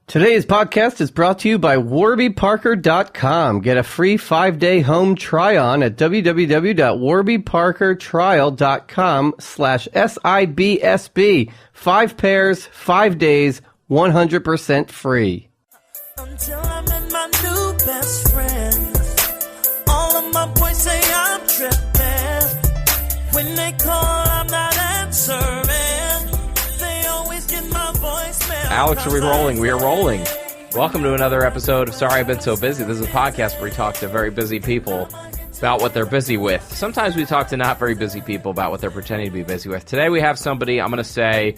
Today's podcast is brought to you by warbyparker.com. Get a free 5-day home try-on at www.warbyparkertrial.com/SIBSB. 5 pairs, 5 days, 100% free. Until I met my new best friend, all of my boys say I'm tripping. When they call, I'm not answering. They always get my voicemail. Alex, are we rolling? We are rolling. Welcome to another episode of Sorry I've Been So Busy. This is a podcast where we talk to very busy people about what they're busy with. Sometimes we talk to not very busy people about what they're pretending to be busy with. Today we have somebody, I'm going to say,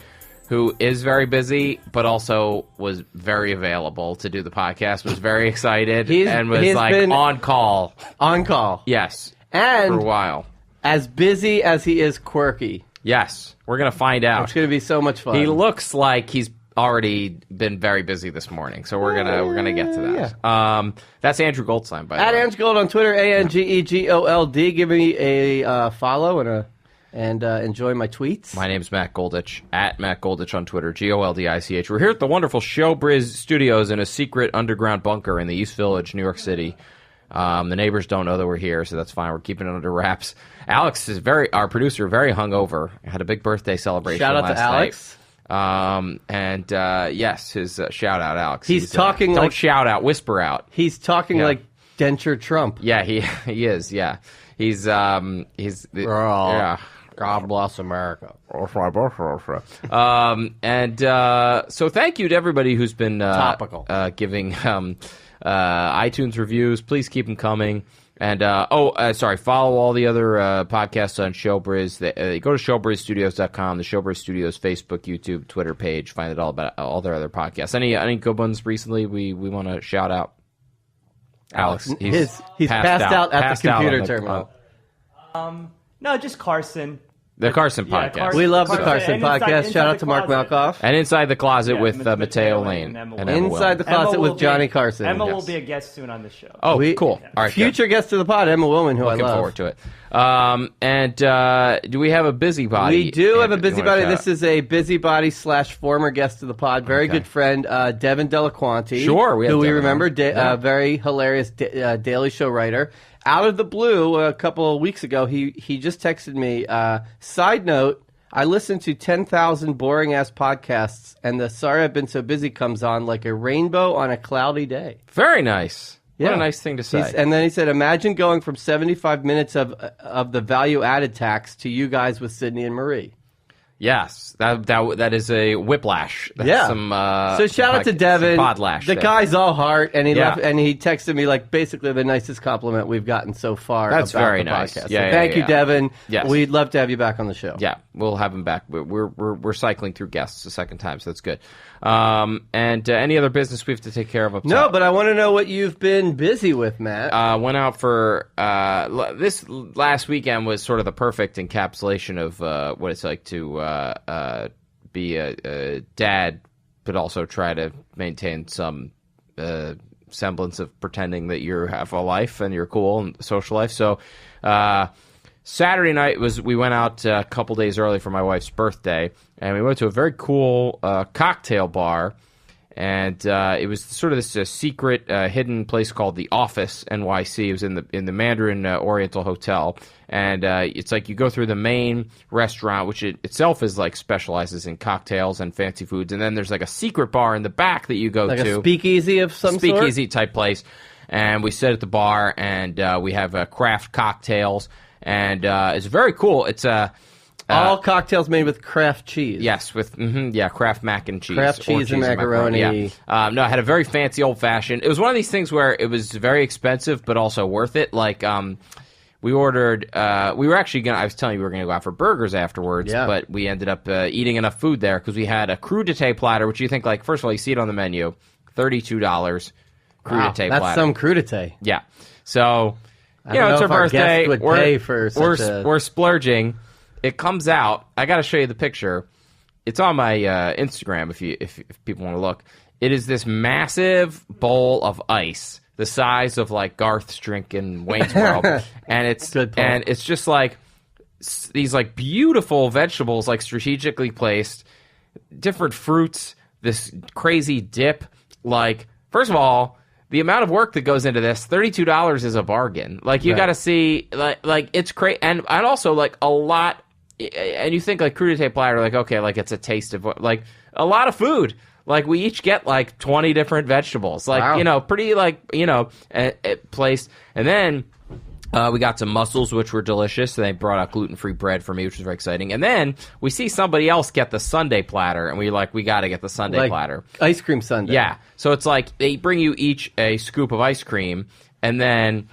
who is very busy, but also was very available to do the podcast, was very excited, and was like on call. On call. Yes. And for a while. As busy as he is quirky. Yes. We're going to find out. It's going to be so much fun. He looks like he's already been very busy this morning, so we're gonna get to that. Yeah. That's Andrew Goldstein, by the way. At Andrew Gold on Twitter, ANGEGOLD. Give me a follow and enjoy my tweets. My name's Matt Goldich, at Matt Goldich on Twitter, GOLDICH. We're here at the wonderful Showbiz Studios in a secret underground bunker in the East Village, New York City. The neighbors don't know that we're here, so that's fine. We're keeping it under wraps. Alex is our producer, very hungover. Had a big birthday celebration last night. Shout out to Alex. Yes, his shout out, Alex. He's talking don't shout out, whisper out. He's talking like denture Trump. Yeah, he is. Yeah, he's God bless America. So thank you to everybody who's been topical giving iTunes reviews. Please keep them coming. And, follow all the other podcasts on Showbiz. Go to showbizstudios.com, the Showbiz Studios Facebook, YouTube, Twitter page. Find it all about all their other podcasts. Any good ones recently we want to shout out? Alex, he's passed out at the computer terminal. No, just Carson. The Carson podcast. Carson, we love the Carson podcast. Inside Shout out to Mark closet. Malkoff. And Inside the Closet with Mateo Lane. And Inside the Closet with Johnny Carson. Emma will be a guest soon on the show. Oh, cool. All right, future guest of the pod, Emma Willman, who Looking I love. Forward to it. Do we have a busybody? We do have a busybody. This is a busybody / former guest of the pod. Very good friend, Devin Delaquanti. Sure. Who we remember, very hilarious Daily Show writer. Out of the blue, a couple of weeks ago, he just texted me, side note, I listened to 10,000 boring-ass podcasts, and the Sorry I've Been So Busy comes on like a rainbow on a cloudy day. Very nice. Yeah. What a nice thing to say. And then he said, imagine going from 75 minutes of the value-added tax to you guys with Sydney and Marie. Yes, that is a whiplash. That's some, so shout out to Devin. Podlash the there. guy's all heart, and he left, and he texted me like basically the nicest compliment we've gotten so far. That's about very the nice. podcast. Yeah, so thank you, Devin. Yes. We'd love to have you back on the show. Yeah, we'll have him back. We're cycling through guests a second time, so that's good. Any other business we have to take care of up top? No, but I want to know what you've been busy with, Matt. Went out for this last weekend was sort of the perfect encapsulation of what it's like to be a dad, but also try to maintain some semblance of pretending that you have a life and you're cool and social life. So Saturday night we went out a couple days early for my wife's birthday, and we went to a very cool cocktail bar. And it was sort of this secret, hidden place called the Office NYC. It was in the Mandarin Oriental Hotel, and it's like you go through the main restaurant, which itself is like specializes in cocktails and fancy foods, and then there's like a secret bar in the back that you go like to, a speakeasy of some sort? Speakeasy type place. And we sit at the bar, and we have craft cocktails, and it's very cool. It's all cocktails made with Kraft cheese. Yes, with Kraft mac and cheese. Kraft cheese and macaroni. Yeah. No, I had a very fancy old fashioned. It was one of these things where it was very expensive but also worth it. Like we ordered. We were actually gonna. I was telling you we were gonna go out for burgers afterwards, but we ended up eating enough food there because we had a crudité platter, which you think like first of all you see it on the menu, $32 crudité platter. That's some crudité. Yeah. So you know it's our birthday. We're splurging. It comes out. I got to show you the picture. It's on my Instagram if people want to look. It is this massive bowl of ice, the size of like Garth's drink in Wayne's World, and it's just like these like beautiful vegetables, like strategically placed, different fruits, this crazy dip, like, first of all, the amount of work that goes into this, $32 is a bargain. Like, you got to see, like it's crazy. And also, like, a lot, and you think, like, crudité platter, like, okay, like, it's a taste of, like, a lot of food. Like, we each get, like, 20 different vegetables. Like, you know, pretty, like, you know, placed. And then we got some mussels, which were delicious. They brought out gluten-free bread for me, which was very exciting. And then we see somebody else get the sundae platter, and we're like, we got to get the sundae platter. Ice cream sundae. Yeah. So it's like they bring you each a scoop of ice cream, and then,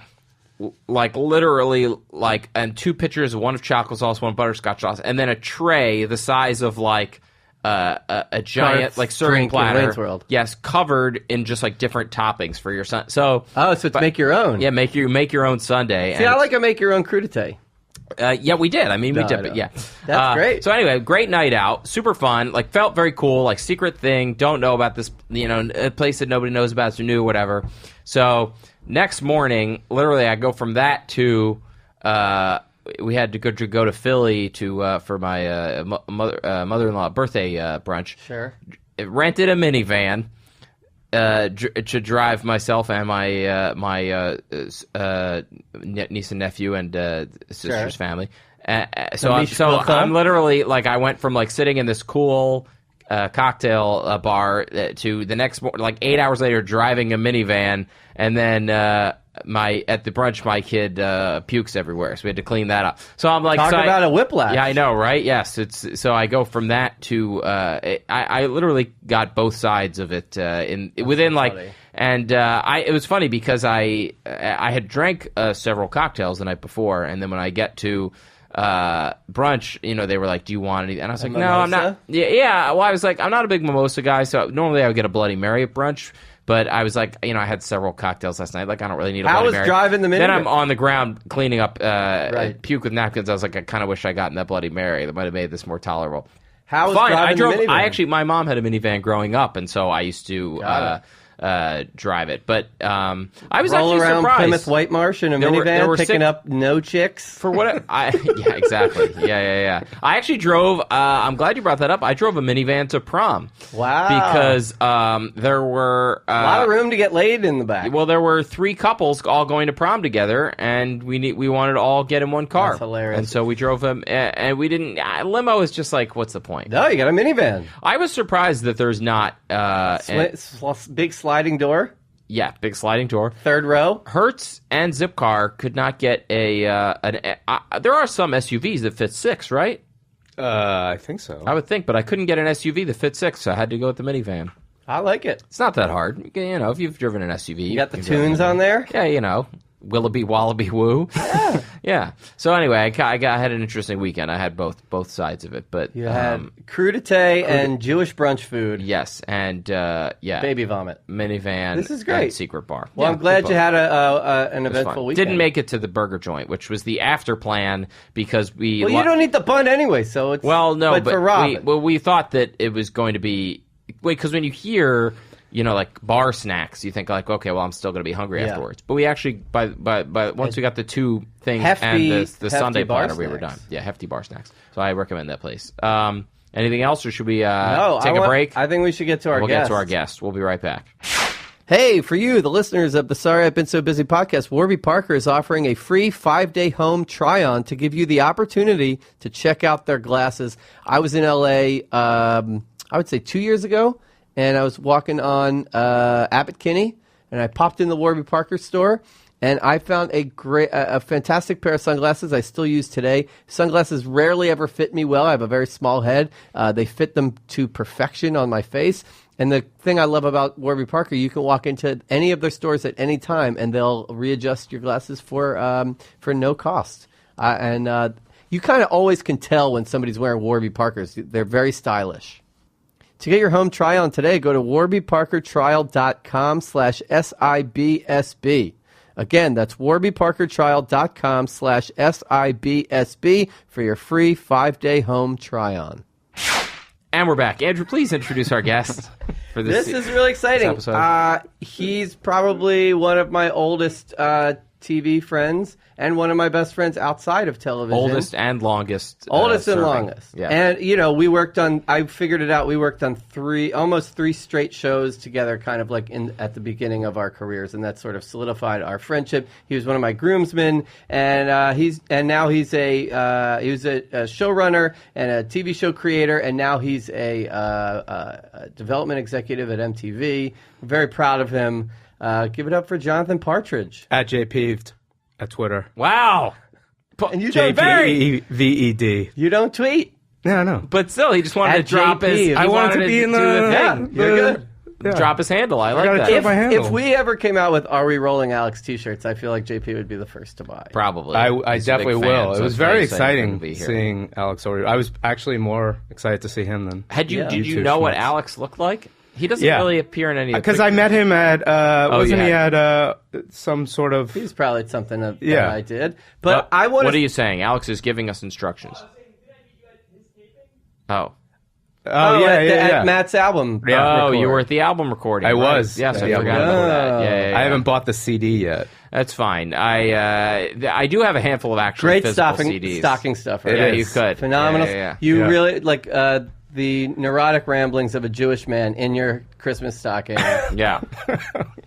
like, literally, like, and 2 pitchers, one of chocolate sauce, one butterscotch sauce, and then a tray the size of, like, a giant, like, serving platter. Yes, covered in just, like, different toppings for your son. So it's make your own. Yeah, make your own sundae. See, I like a make your own crudité. Yeah, we did. I mean, we did, but yeah. That's great. So anyway, great night out, super fun. Like, felt very cool. Like, secret thing. Don't know about this. You know, a place that nobody knows about, so new, whatever. So next morning, literally, I go from that to. We had to go to Philly to for my mother-in-law birthday brunch. Sure. Rented a minivan to drive myself and my niece and nephew and sister's family. So I'm literally, like, I went from, like, sitting in this cool cocktail bar to the next morning, like 8 hours later, driving a minivan, and then at the brunch, my kid pukes everywhere, so we had to clean that up. So I'm like, about a whiplash. Yeah, I know, right? Yes, so I go from that to I literally got both sides of it within like, and it was funny because I had drank several cocktails the night before, and then when I get to brunch, you know, they were like, "Do you want anything?" And I was like, "No, I'm not." Yeah. Well, I was like, I'm not a big mimosa guy, so normally I would get a Bloody Mary at brunch. But I was like, you know, I had several cocktails last night. Like, I don't really need a Bloody Mary. How was driving the minivan? Then I'm on the ground cleaning up puke with napkins. I was like, I kind of wish I got in that Bloody Mary. That might have made this more tolerable. How was driving the minivan? My mom had a minivan growing up, and so I used to drive it. But I was actually around surprised. Plymouth Whitemarsh in a minivan, picking up no chicks. For what? Yeah, exactly. Yeah. I actually drove. I'm glad you brought that up. I drove a minivan to prom. Wow. Because there were a lot of room to get laid in the back. Well, there were 3 couples all going to prom together, and we wanted to all get in one car. That's hilarious. And so we drove them, and we didn't. Limo is just like, what's the point? No, you got a minivan. I was surprised that there's not big sliding door. Yeah, big sliding door. 3rd row. Hertz and Zipcar could not get there are some SUVs that fit 6, right? I think so. I would think, but I couldn't get an SUV that fit 6, so I had to go with the minivan. I like it. It's not that hard. You know, if you've driven an SUV. You got the tunes on there? Yeah, you know. Willoughby, Wallaby, Woo. Yeah. Yeah. So anyway, I had an interesting weekend. I had both sides of it, but you had crudité and Jewish brunch food. Yes, and baby vomit, minivan. This is great. And secret bar. Well, I'm glad you had an eventful weekend. Didn't make it to the burger joint, which was the after plan because we. Well, you don't eat the bun anyway, so it's but for Robin. We thought that it was going to be because when you hear. You know, like bar snacks, you think like, okay, well, I'm still going to be hungry afterwards. But we actually, by once we got the 2 things and the sundae platter, we were done. Yeah, hefty bar snacks. So I recommend that place. Anything else, or should we take a break? I think we should get to our guest. We'll get to our guest. We'll be right back. Hey, for you, the listeners of the Sorry I've Been So Busy podcast, Warby Parker is offering a free 5-day home try-on to give you the opportunity to check out their glasses. I was in L.A., I would say 2 years ago. And I was walking on Abbott Kinney, and I popped in the Warby Parker store, and I found a fantastic pair of sunglasses I still use today. Sunglasses rarely ever fit me well. I have a very small head. They fit them to perfection on my face. And the thing I love about Warby Parker, you can walk into any of their stores at any time, and they'll readjust your glasses for no cost. And you kind of always can tell when somebody's wearing Warby Parkers. They're very stylish. To get your home try-on today, go to warbyparkertrial.com/SIBSB. Again, that's warbyparkertrial.com/SIBSB for your free 5-day home try-on. And we're back. Andrew, please introduce our guest for this. This is really exciting. He's probably one of my oldest TV friends and one of my best friends outside of television. Oldest and longest. Oldest and serving. longest. Yeah. And, we worked on, I figured it out, we worked on almost three straight shows together, kind of like at the beginning of our careers, and that sort of solidified our friendship. He was one of my groomsmen, and now he was a showrunner and a TV show creator, and now he's a development executive at MTV. I'm very proud of him. Give it up for Jonathan Partridge. At JPeeved at Twitter. Wow. And you don't very. JPEVED. You don't tweet. Yeah, I know. But still, he just wanted At to drop JP. his. I he wanted to be in do the- thing. You're good. Yeah. Drop his handle. I like gotta that. drop my handle. If we ever came out with "Are We Rolling Alex" T-shirts, I feel like JP would be the first to buy. Probably. I He's a big definitely fan, will. so It was it's very to exciting be here. seeing Alex over. I was actually more excited to see him than Did you two know what schmucks. Alex looked like? He doesn't Yeah. really appear in any of the Because I met him at wasn't he yeah. at some sort of He's probably something that Yeah. I did, but I want What to. are you saying? Alex is giving us instructions. Oh. At Matt's album. Yeah. Oh, record. you were at the album recording. I right? was. Yes, I Yeah. forgot about that. Yeah. I haven't bought the CD yet. That's fine. I do have a handful of actual Great physical stocking CDs. stuffer. It Yeah, is. you could. Phenomenal. Yeah. You Yeah. really like the neurotic ramblings of a Jewish man in your Christmas stocking. Yeah.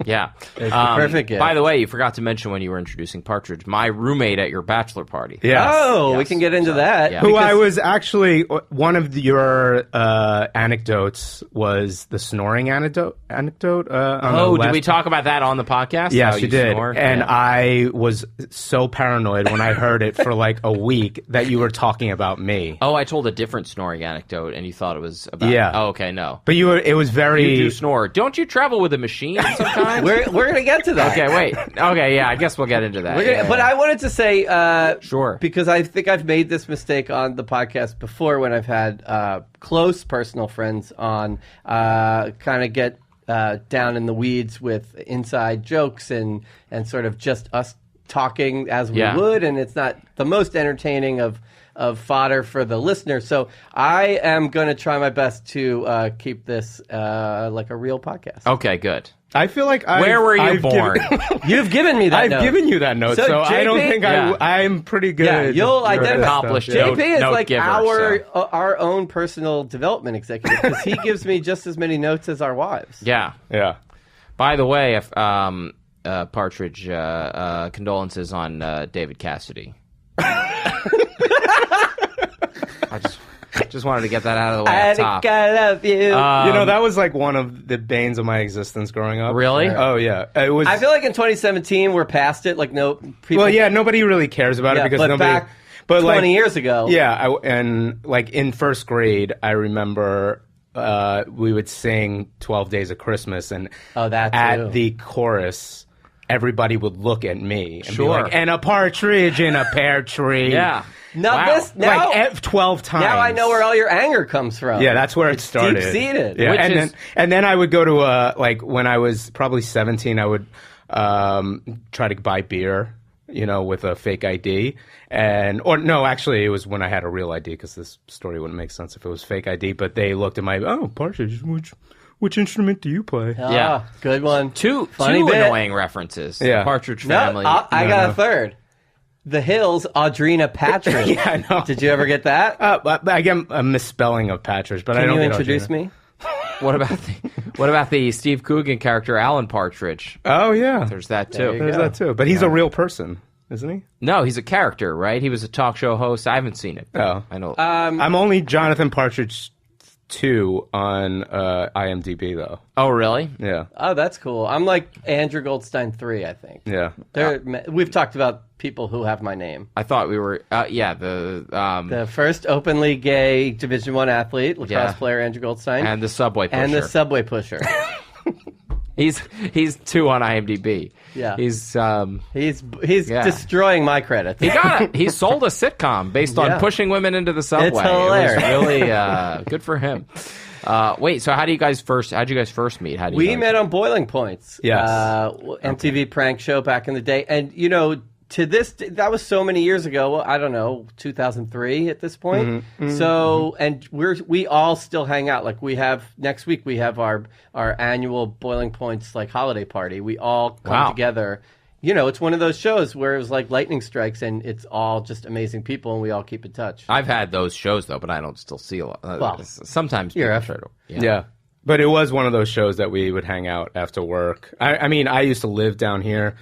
Yeah. It's the perfect gift. By the way, you forgot to mention when you were introducing Partridge, my roommate at your bachelor party. Yes. Oh, we Yes. can get into that. Yeah. Who because- I was actually one of your anecdotes was the snoring anecdote. On Oh, the did last- we talk about that on the podcast? Yes, How you did. snore? And Yeah. I was so paranoid when I heard it for like a week that you were talking about me. Oh, I told a different snoring anecdote, and you thought it was about. Yeah. Oh, okay, no. But it was very. You do snore. Don't you travel with a machine sometimes? We're gonna get to that. Okay, wait. Okay, yeah, I guess we'll get into that. But I wanted to say, Sure. because I think I've made this mistake on the podcast before when I've had close personal friends on, kind of get down in the weeds with inside jokes and sort of just us talking as we Yeah. would, and it's not the most entertaining of fodder for the listener. So I am going to try my best to keep this like a real podcast. Okay, good. I feel like Where were you born? You've given me that I've note. given you that note, So so I don't JP think Yeah. I'm pretty good. Yeah, you'll at identify- Accomplished stuff. note- JP is note like giver, our own personal development executive because he gives me just as many notes as our wives. Yeah. Yeah. By the way, if, Partridge, condolences on David Cassidy. I just wanted to get that out of the way I up top. think I love you. You know, that was like one of the banes of my existence growing up. Really? Oh yeah. It was. I feel like in 2017 we're past it. Like no people. well, yeah. Nobody really cares about Yeah, it because but nobody. back but 20 like, years ago. Yeah, and like in first grade, I remember we would sing 12 Days of Christmas, and Oh, that too. at the chorus, everybody would look at me and Sure. be like, "And a partridge in a pear tree." Yeah. Now Wow. this now, like 12 times. now I know where all your anger comes from. Yeah, that's where it started. deep-seated. Yeah, Which and is- then I would go to like when I was probably 17, I would try to buy beer, with a fake ID, or no, actually it was when I had a real ID because this story wouldn't make sense if it was fake ID. But they looked at my Partridge, which instrument do you play? Yeah. Good one. Two Funny bit. annoying references. Yeah. Partridge No, Family. I got a third. The Hills, Audrina Patridge. Yeah, I know. Did you ever get that? But I get a misspelling of Partridge, but I Can don't you get introduce Audrina. me? What about the Steve Coogan character Alan Partridge? Oh yeah, There's that There too. you there's go. that too. But he's a real person, isn't he? No, he's a character, right? He was a talk show host. I haven't seen it. Oh. I know. I'm only Jonathan Partridge 2 on IMDb though. Oh, really? Yeah, Oh, that's cool. I'm like Andrew Goldstein 3, I think. yeah. We've talked about people who have my name. I thought we were. The first openly gay Division I athlete, lacrosse Yeah. player Andrew Goldstein, and the subway pusher. and the subway pusher. he's 2 on IMDb. Yeah. He's He's Yeah. destroying my credits. he sold a sitcom based on Yeah. pushing women into the subway. It's hilarious. It was really good for him. Wait, so how'd you guys first meet? How did We met on Boiling Points. Yes. MTV prank show back in the day. And, to this, that was so many years ago. I don't know, 2003 at this point. So, and we all still hang out. Like next week we have our annual Boiling Points like holiday party. We all come Wow. together it's one of those shows where it was like lightning strikes, and it's all just amazing people, and we all keep in touch. I've had those shows though, but I don't still see a lot. Well, Sometimes your people effort. try to. Yeah. But it was one of those shows that we would hang out after work. I mean, I used to live down here.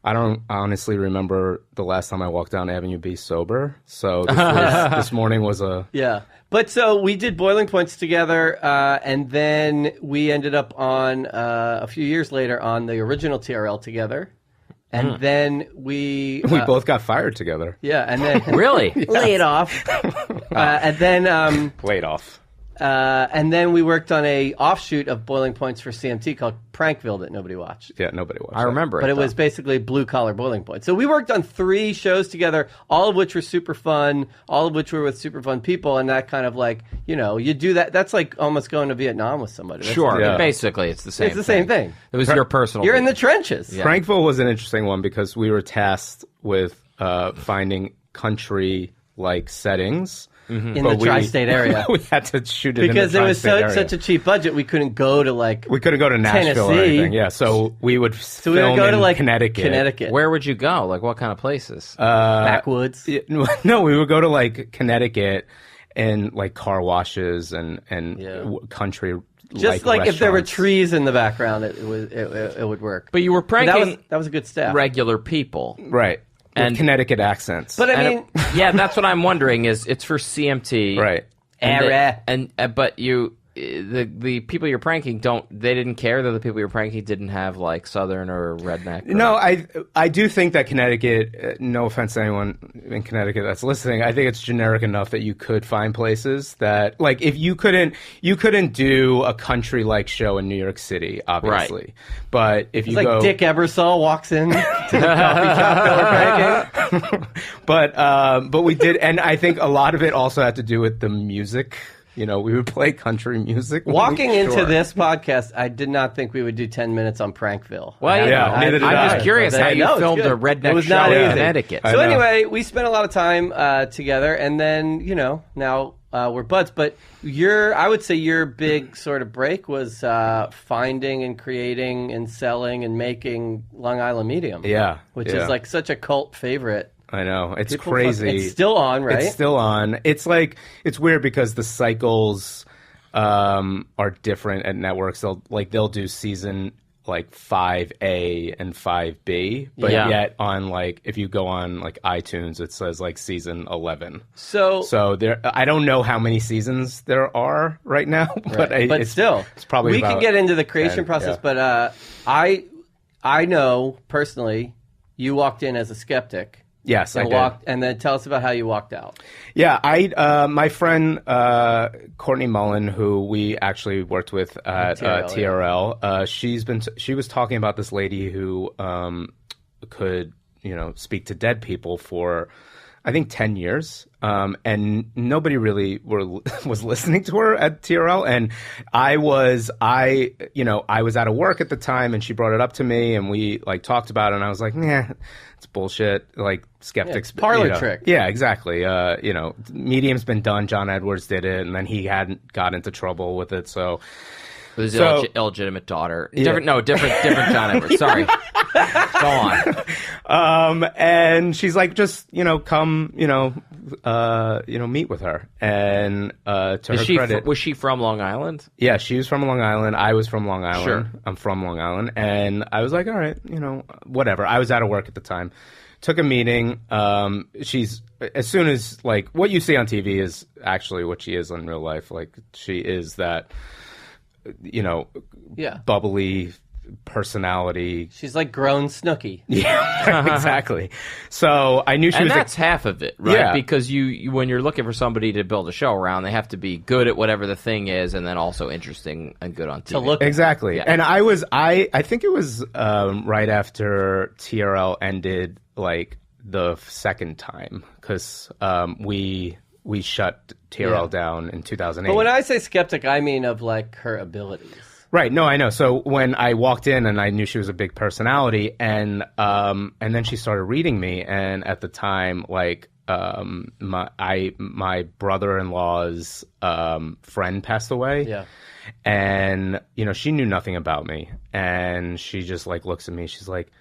I don't honestly remember the last time I walked down Avenue B sober. So this morning was a... Yeah. But so we did Boiling Points together, and then we ended up on, a few years later, on the original TRL together. And then we both got fired together. Yeah, and then... Really? Laid off. And then... Laid off. And then we worked on a offshoot of Boiling Points for CMT called Prankville that nobody watched. Yeah, nobody watched I remember But it it was though. basically blue-collar Boiling Points. So we worked on 3 shows together, all of which were super fun, all of which were with super fun people, and that kind of like, you do that. That's like almost going to Vietnam with somebody. That's- Sure. Yeah. Basically, it's the same. It's the same thing. It was your personal. You're in the trenches. Yeah. Prankville was an interesting one because we were tasked with finding country-like settings. In the But tri-state area. We had to shoot it Because in it the was tri-state area. such a cheap budget, we couldn't go to like... We couldn't go to Nashville or Tennessee. anything. Yeah, so we would So we film would go to in like Connecticut. Where would you go? Like what kind of places? Backwoods. Yeah, no, we would go to like Connecticut and like car washes and country. Just like if there were restaurants. trees in the background, it would work. But you were But pranking that was a good staff. regular people. Right. And- With Connecticut accents. But I And mean... yeah, that's what I'm wondering. Is it's for CMT, right. And but you, the people you're pranking they didn't care that the people you're pranking didn't have like Southern or redneck. No, I do think that Connecticut, no offense to anyone in Connecticut that's listening, I think it's generic enough that you could find places that, like, if you couldn't do a country-like show in New York City, obviously. Right. But if It's you like go... Dick Ebersol walks in to the coffee shop that we're pranking. But we did, and I think a lot of it also had to do with the music. We would play country music. Walking into Sure. this podcast, I did not think we would do 10 minutes on Prankville. Well, Yeah, neither did I. I'm just curious how you No, it's filmed good. a It redneck was show not in easy. Connecticut. I So know. anyway, we spent a lot of time together, and then now we're buds. But I would say your big sort of break was finding and creating and selling and making Long Island Medium. Yeah, which yeah. is like such a cult favorite. I know. It's People crazy. It's still on, right? It's still on. It's like, it's weird because the cycles are different at networks. They'll do season like 5A and 5B, but Yeah. yet on like, if you go on like iTunes, it says like season 11. So there, I don't know how many seasons there are right now, but but still, it's probably we about can get into the creation 10, process. yeah. But I know personally, you walked in as a skeptic. Yes, I And did. and then tell us about how you walked out. Yeah, my friend Courtney Mullen, who we actually worked with at TRL, she was talking about this lady who could speak to dead people for, I think, 10 years, and nobody really was listening to her at TRL. And I was out of work at the time, and she brought it up to me, and we like talked about it, and I was like, nah, it's bullshit. Like skeptics, Yeah, parlor trick. Yeah, exactly. Medium's been done. John Edwards did it, and then he hadn't got into trouble with it, so. With his So- illegitimate daughter. Yeah. Different John Edwards. Sorry. Go on. And she's like, just, come, meet with her. And to her credit, Was she from Long Island? yeah, she was from Long Island. I was from Long Island. Sure. I'm from Long Island. And I was like, all right, whatever. I was out of work at the time. Took a meeting. She's, as soon as, like, what you see on TV is actually what she is in real life. Like, she is that, Yeah. bubbly personality. She's like grown Snooki. Yeah, exactly. So I knew she And was that's half of it, right? Yeah. Because you when you're looking for somebody to build a show around, they have to be good at whatever the thing is, and then also interesting and good on TV. To look at. exactly. Yeah. And I think it was right after TRL ended, like the second time, because we shut TRL Yeah. down in 2008. But when I say skeptic, I mean of like her abilities. Right. No, I know. So when I walked in and I knew she was a big personality, and then she started reading me, and at the time, like my brother-in-law's friend passed away. Yeah. And she knew nothing about me, and she just like looks at me. She's like,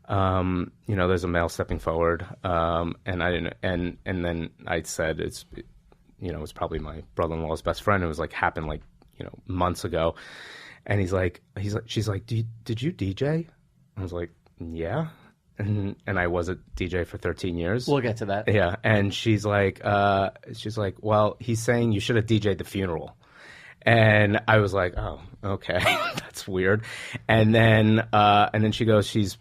there's a male stepping forward. And I didn't, and then I said, it's probably my brother-in-law's best friend. It was like happened like, months ago. And she's like, did you DJ? I was like, yeah. And I was a DJ for 13 years. We'll get to that. Yeah. And she's like, well, he's saying you should have DJ'd the funeral. And I was like, oh, okay, that's weird. And then she goes, he's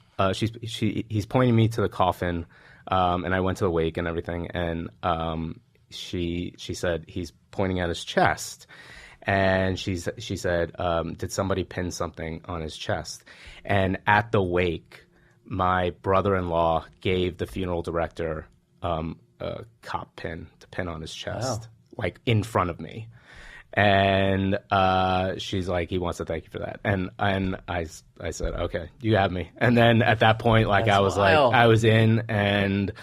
pointing me to the coffin, and I went to the wake and everything, and she said he's pointing at his chest, and she said, did somebody pin something on his chest? And at the wake, my brother-in-law gave the funeral director a cop pin to pin on his chest, like in front of me. And she's like, he wants to thank you for that. And I said, okay, you have me. And then at that point, like, That's I was wild. like, I was in. And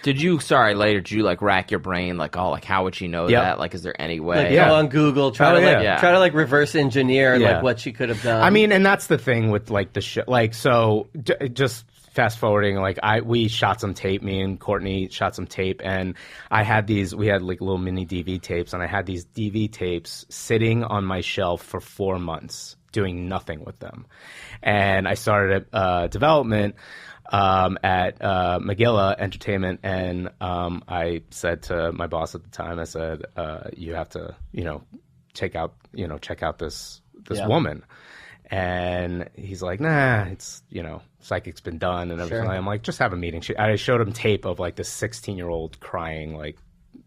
Did you like rack your brain, like, oh, like, how would she know Yep. that? Like, is there any way? Like, Yeah. go on Google, try to reverse engineer Yeah. like what she could have done. I mean, and that's the thing with like the show. Like, so just fast forwarding, like we shot some tape. Me and Courtney shot some tape, and we had like little mini DV tapes, and I had these DV tapes sitting on my shelf for 4 months, doing nothing with them. And I started development at Magilla Entertainment, and I said to my boss at the time, I said, you have to, check out this woman. And he's like, nah, it's, psychic's been done and everything. Sure. I'm like, just have a meeting. I showed him tape of like this 16-year-old crying, like,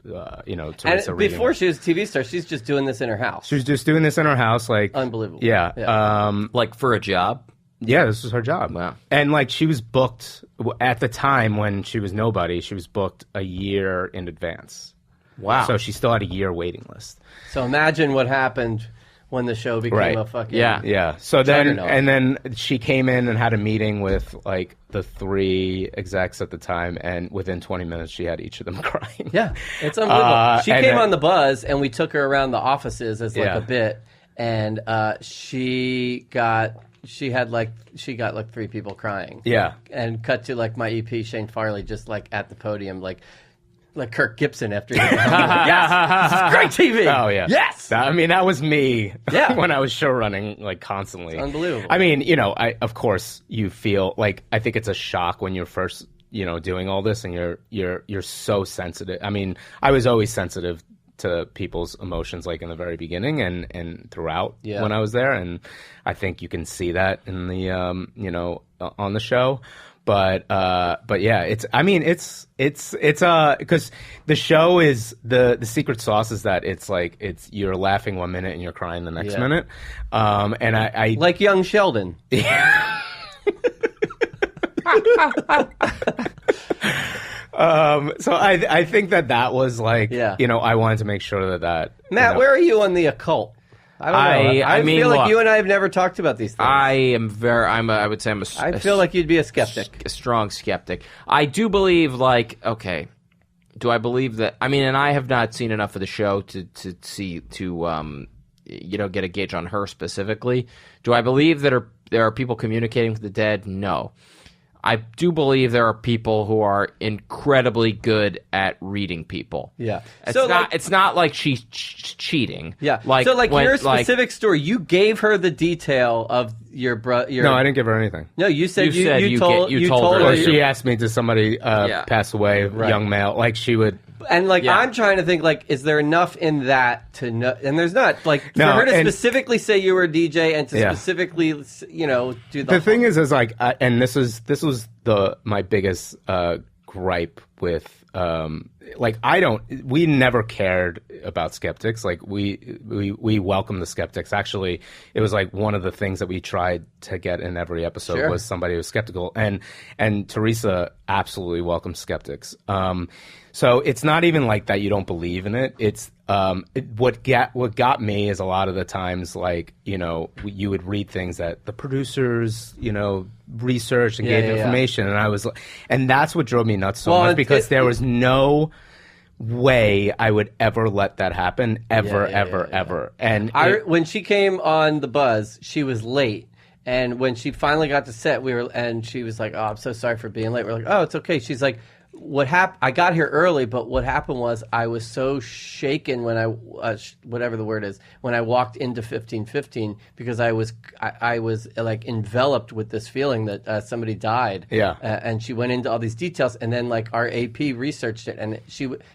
Theresa and reading before it. she was a TV star, she's just doing this in her house. She was just doing this in her house, like, Unbelievable. yeah. Like, for a job? Yeah, this was her job. Wow. And like she was booked at the time when she was nobody, she was booked a year in advance. Wow. So she still had a year waiting list. So imagine what happened when the show became Right. a fucking Yeah. So then, Juggernaut. and then she came in and had a meeting with like the 3 execs at the time, and within 20 minutes she had each of them crying. Yeah, it's unbelievable. She and came then- on the Buzz, and we took her around the offices as like Yeah. a bit, and she got like 3 people crying. Yeah. And cut to like my EP Shane Farley just like at the podium like Kirk Gibson after he yes, this is great TV. Oh yeah. Yes. That was me. Yeah. When I was show running like constantly. Unbelievable. I mean, of course you feel like, I think it's a shock when you're first, doing all this, and you're so sensitive. I mean, I was always sensitive to people's emotions, like in the very beginning and throughout when I was there, and I think you can see that in the on the show. But yeah, it's because the show is the secret sauce is that it's you're laughing 1 minute and you're crying the next minute, and I like young Sheldon. So I think that was like, I wanted to make sure that Matt, where are you on the occult? I don't know. I mean, feel like look, you and I have never talked about these things. I would say I feel like you'd be a skeptic. A strong skeptic. I do believe, like, okay, do I believe that? I mean, and I have not seen enough of the show to get a gauge on her specifically. Do I believe that there are people communicating with the dead? No. I do believe there are people who are incredibly good at reading people. Yeah. It's not like she's cheating. Yeah. Like, so, like, when, your specific story, you gave her the detail of your brother. No, I didn't give her anything. No, you said you told her. her. Or she asked me, did somebody pass away, Right. young male? Like she would. And like Yeah. I'm trying to think, like, is there enough in that to know? And there's not. Like, No, for her to and- specifically say you were a DJ and to Yeah. specifically, do the. The thing is like, and this was my biggest gripe with. We never cared about skeptics. Like we welcome the skeptics. Actually, it was like one of the things that we tried to get in every episode Sure. was somebody who was skeptical, and Theresa absolutely welcomes skeptics. So it's not even like that you don't believe in it. It's what got me is a lot of the times, like, you would read things that the producers, researched and gave information, and I was, and that's what drove me nuts so much, because there was no way I would ever let that happen, ever. And when she came on the Buzz, she was late. And when she finally got to set, and she was like, "Oh, I'm so sorry for being late." We're like, "Oh, it's okay." She's like, "What happened? I got here early, but what happened was I was so shaken when I whatever the word is when I walked into 1515 because I was like enveloped with this feeling that somebody died." Yeah. And she went into all these details, and then like our AP researched it, and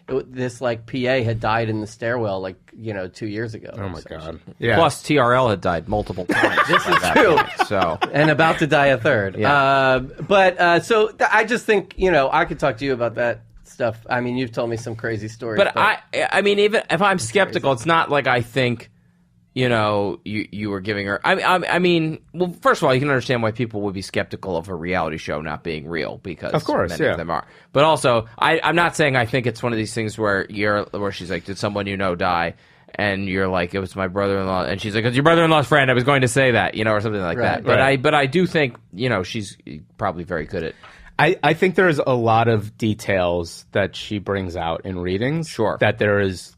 this like PA had died in the stairwell 2 years ago. Oh my God. Yeah. Plus, TRL had died multiple times. This is true. So, And about to die a third. Yeah. I just think, I could talk to you about that stuff. I mean, you've told me some crazy stories. but I mean, even if I'm skeptical, it's not like I think, you were giving her. I mean, well, first of all, you can understand why people would be skeptical of a reality show not being real because of course, many of them are. But also, I'm not saying I think it's one of these things where she's like, did someone die? And you're like, it was my brother-in-law, and she's like, it's your brother-in-law's friend. I was going to say that, or something like that. But I do think, she's probably very good at. I think there's a lot of details that she brings out in readings. Sure. That there is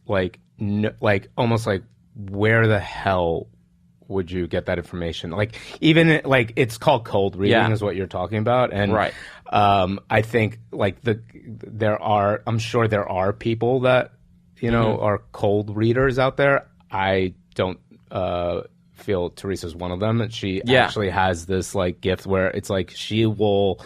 almost like, where the hell would you get that information? Like even like it's called cold reading is what you're talking about, and right. I think like I'm sure there are people that are cold readers out there. I don't feel Theresa's one of them. She actually has this like gift where it's like she will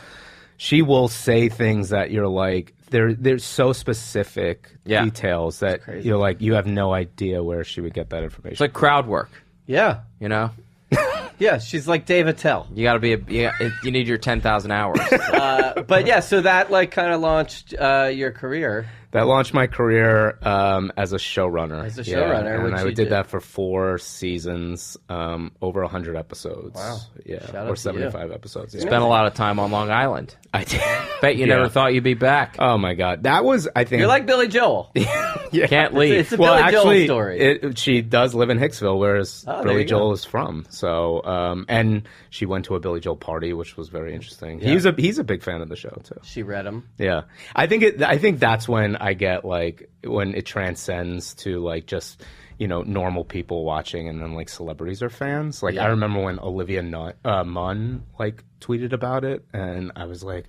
say things that you're like they're so specific details that you're like you have no idea where she would get that information. It's like crowd work. Yeah. Yeah, she's like Dave Attell. You got to be you need your 10,000 hours. But yeah, so that like kind of launched your career. That launched my career as a showrunner. As a showrunner, and I did that for 4 seasons, over 100 episodes. Wow! Yeah, or 75 episodes. Yeah. Spent a lot of time on Long Island. I did. Bet you never thought you'd be back. Oh my God, that was I think you're like Billy Joel. Yeah. Can't leave. It's a Billy Joel story. She does live in Hicksville, whereas Billy Joel is from. So, and she went to a Billy Joel party, which was very interesting. Yeah. He's a big fan of the show too. She read him. Yeah, I think that's when I get like when it transcends to like just normal people watching, and then like celebrities are fans. Like I remember when Olivia Munn like tweeted about it, and I was like,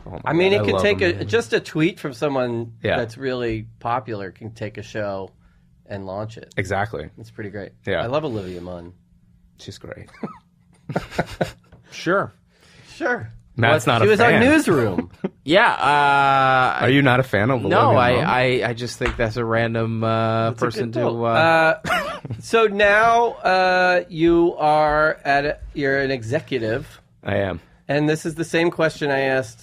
oh my God, it can take just a tweet from someone that's really popular can take a show and launch it. Exactly. It's pretty great. Yeah, I love Olivia Munn. She's great. Sure. Matt's not a fan. She was our newsroom. Yeah. Are you not a fan of Olivia No, Munn? I just think that's a random person to. So now you're an executive. I am. And this is the same question I asked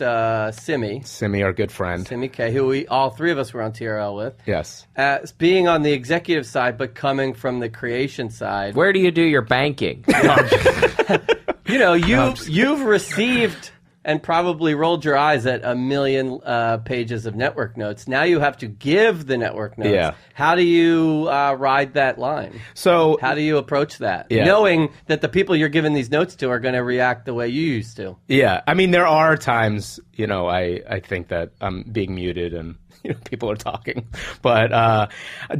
Simi. Simi, our good friend. Simi K, who all 3 of us were on TRL with. Yes. Being on the executive side, but coming from the creation side. Where do you do your banking? You've received and probably rolled your eyes at 1 million pages of network notes. Now you have to give the network notes. Yeah. How do you ride that line? So how do you approach that? Yeah. Knowing that the people you're giving these notes to are going to react the way you used to. Yeah. I mean, there are times, I think that I'm being muted and people are talking. But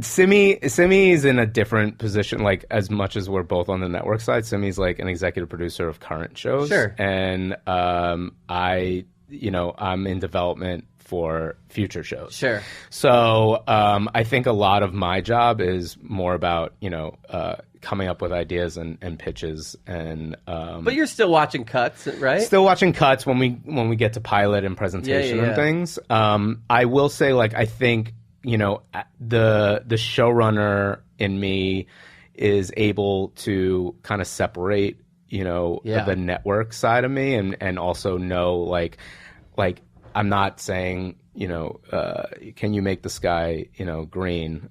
Simi is in a different position, like as much as we're both on the network side. Simi's like an executive producer of current shows. Sure. And I'm in development for future shows. Sure. So I think a lot of my job is more about, coming up with ideas and pitches and but you're still watching cuts, right? Still watching cuts when we get to pilot and presentation and things. I will say, like, I think the showrunner in me is able to kind of separate the network side of me and also know like I'm not saying can you make the sky green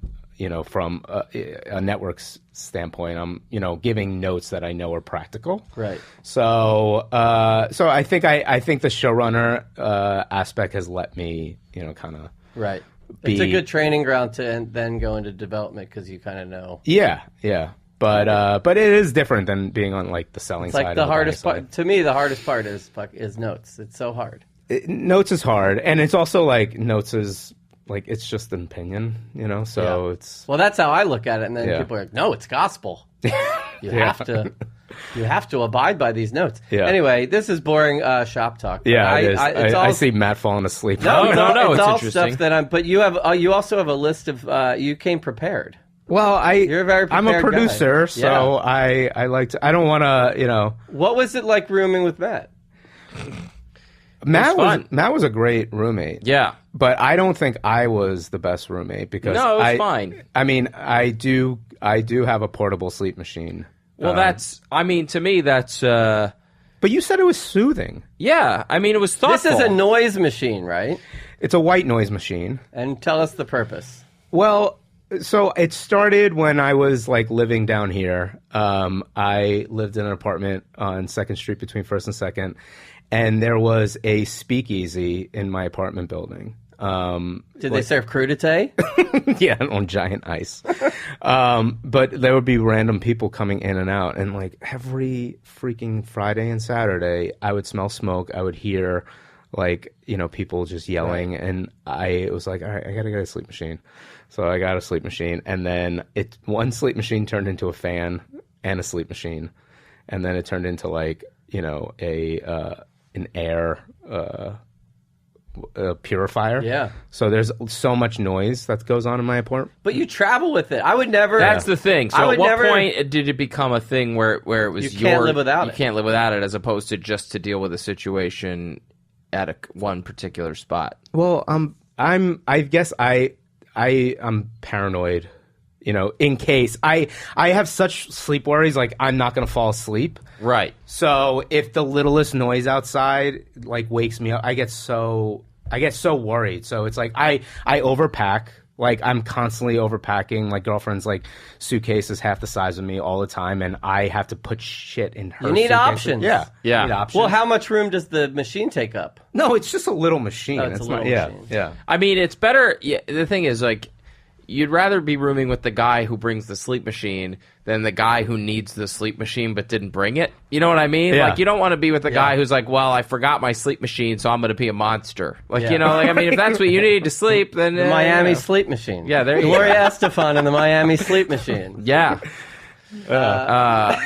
from a network's standpoint. I'm, giving notes that I know are practical. Right. So I think the showrunner aspect has let me, kind of. Right. It's a good training ground to then go into development because you kind of know. Yeah. But it is different than being on like the selling side. Like the hardest part to me. The hardest part is notes. It's so hard. Notes is hard, and it's also like notes is. Like, it's just an opinion, so it's... Well, that's how I look at it, and then people are like, no, it's gospel. You have to... You have to abide by these notes. Yeah. Anyway, this is boring shop talk. Yeah, it is. It's all, I see Matt falling asleep. No, No, it's it's all interesting. stuff that I'm. But you have. You also have a list of. You came prepared. Well, You're a very I'm a prepared guy. producer, so Yeah. I like to. I don't want to, What was it like rooming with Matt? fun. Matt was a great roommate. Yeah. But I don't think I was the best roommate because No, it was fine. I mean, I do have a portable sleep machine. Well, to me, that's, But you said it was soothing. yeah. I mean, it was thoughtful. This is a noise machine, right? It's a white noise machine. And tell us the purpose. Well, so it started when I was like living down here. I lived in an apartment on 2nd Street between 1st and 2nd, and there was a speakeasy in my apartment building. Did they serve crudité? Yeah, on giant ice. But there would be random people coming in and out, and like every freaking Friday and Saturday, I would smell smoke. I would hear like people just yelling, and I was like, all right, I gotta get a sleep machine. So I got a sleep machine, and then one sleep machine turned into a fan and a sleep machine, and then it turned into like an air purifier. Yeah. So there's so much noise that goes on in my apartment. But you travel with it. I would never. That's the thing. I So would at what never- point did it become a thing where it was You can't live without you it. can't live without it, as opposed to just to deal with a situation at one particular spot? Well, I guess I'm paranoid. In case I have such sleep worries, like I'm not gonna fall asleep. Right. So if the littlest noise outside like wakes me up, I get so worried. So it's like I overpack. Like I'm constantly overpacking. My girlfriend's like suitcase is half the size of me all the time, and I have to put shit in her. You need suitcase. options. Yeah. Yeah. You need options. Well, how much room does the machine take up? No, it's just a little machine. Oh, it's a little not. machine. Yeah. I mean, it's better. Yeah, the thing is, like, you'd rather be rooming with the guy who brings the sleep machine than the guy who needs the sleep machine but didn't bring it. You know what I mean? Yeah. Like, you don't want to be with the guy who's like, well, I forgot my sleep machine, so I'm going to be a monster. Like, Yeah. I mean, if that's what you need to sleep, then The Miami sleep machine. Yeah, there you Gloria go. Estefan and the Miami sleep machine. Yeah. Yeah.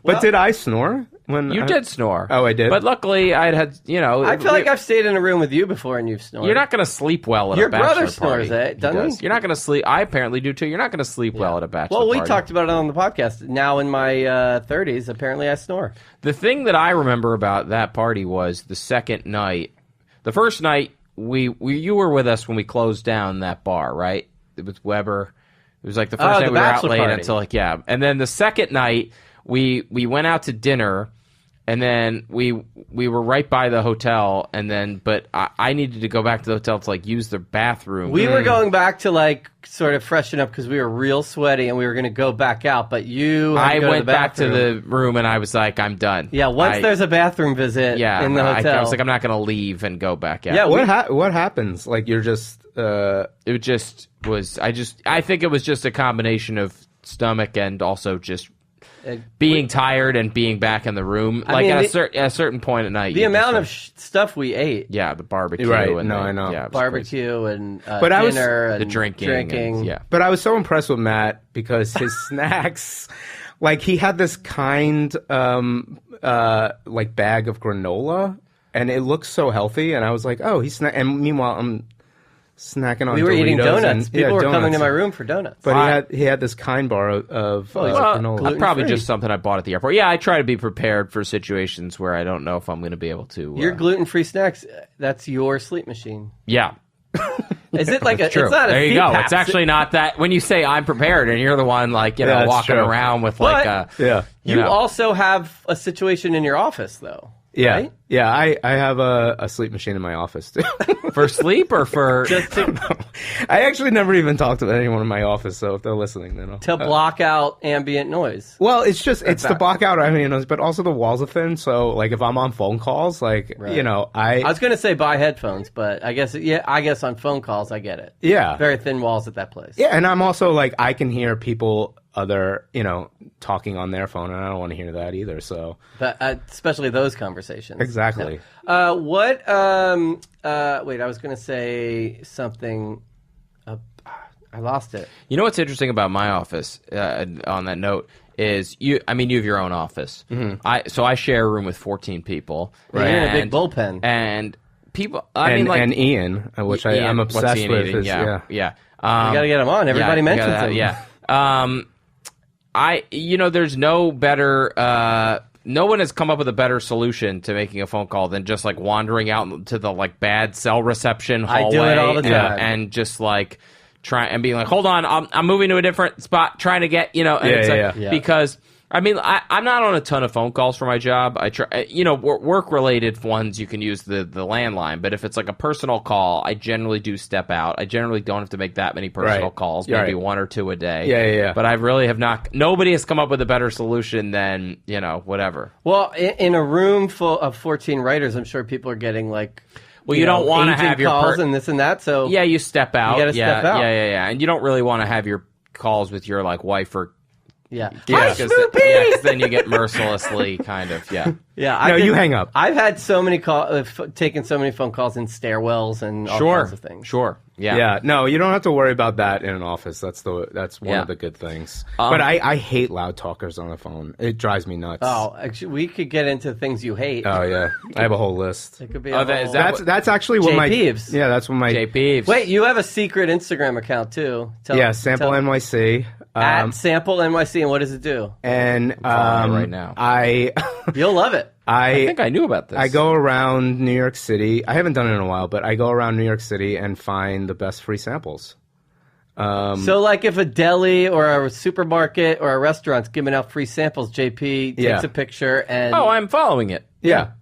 But Well, did I snore when You did snore. Oh, I did? But luckily, I had, I feel like I've stayed in a room with you before and you've snored. You're not going to sleep well at Your a bachelor brother snores, party. doesn't does. he? You're not going to sleep. I apparently do too. You're not going to sleep well at a bachelor Well, party. we talked about it on the podcast. Now in my 30s, apparently I snore. The thing that I remember about that party was the second night. The first night, you were with us when we closed down that bar, right? With Weber. It was like the first Oh, night the we were out bachelor late party. until and then the second night we went out to dinner, and then we were right by the hotel, and then but I needed to go back to the hotel to like use the bathroom. We were going back to like sort of freshen up because we were real sweaty and we were going to go back out. But you, had I to go went to the back to bathroom. the room and I was like, I'm done. Yeah, once there's a bathroom visit in the hotel. I was like, I'm not going to leave and go back out. Yeah, What happens? Like you're just It just was. I think it was just a combination of stomach and also just being tired and being back in the room. I Like mean, at a certain point at night, the you amount of just, stuff we ate. yeah, the barbecue. Right. And No, the, I know. Yeah, it was crazy. Barbecue and But I was- dinner and The drinking. And, yeah. But I was so impressed with Matt because his snacks, like he had this kind like bag of granola, and it looks so healthy. And I was like, oh, he's and meanwhile I'm snacking on. We were eating Doritos donuts. and- People were coming donuts. to my room for donuts. But he had this kind bar of Well, granola. probably gluten-free. just something I bought at the airport. Yeah, I try to be prepared for situations where I don't know if I'm going to be able to. Your gluten-free snacks, that's your sleep machine. Yeah. Is it like True. it's not a There you go. CPAP. It's actually not that. When you say I'm prepared, and you're the one like Yeah, that's walking true. around with But- like a Yeah. you You know. also have a situation in your office, though. Yeah, right? yeah. I have a sleep machine in my office too. for sleep or for Just I actually never even talked to anyone in my office, so if they're listening, then to block out ambient noise. well, it's the block out. I mean, but also the walls are thin, so like if I'm on phone calls, like Right. I I was going to say buy headphones, but I guess on phone calls I get it. yeah, Very thin walls at that place. yeah, and I'm also like I can hear people talking on their phone, and I don't want to hear that either. So But, especially those conversations. exactly. Wait, I was going to say something. I lost it. You know what's interesting about my office, on that note, is you have your own office. So I share a room with 14 people. Right. You're in a big bullpen. And people, and Ian, which I'm obsessed with. You got to get him on. Everybody mentions him. Yeah. There's no better. No one has come up with a better solution to making a phone call than just like wandering out to the like bad cell reception hallway. I do it all the time. And just like try and being like, hold on, I'm moving to a different spot, trying to get, because I'm not on a ton of phone calls for my job. I try, work related ones you can use the landline, but if it's like a personal call, I generally do step out. I generally don't have to make that many personal calls, maybe one or two a day. Yeah. But I really have not. Nobody has come up with a better solution than whatever. Well, in a room full of 14 writers, I'm sure people are getting like. Well, you don't want to have your calls and this and that. So yeah, you step out. You got to step out. Yeah, and you don't really want to have your calls with your like wife or. Yeah. Because then you get mercilessly kind of, No, you hang up. I've had so many taken so many phone calls in stairwells and all kinds of things. Sure. Yeah. Yeah. No, you don't have to worry about that in an office. That's one of the good things. But I hate loud talkers on the phone. It drives me nuts. Oh, actually, we could get into things you hate. Oh yeah, I have a whole list. It could be. That's actually what J. my Peeves. Yeah, that's what my J. Peeves. Wait, you have a secret Instagram account too? Sample NYC. At Sample NYC, and what does it do? And right now, you'll love it. I think I knew about this. I go around New York City. I haven't done it in a while, but I go around New York City and find the best free samples. So, like, if a deli or a supermarket or a restaurant's giving out free samples, JP takes a picture and... Oh, I'm following it. Yeah.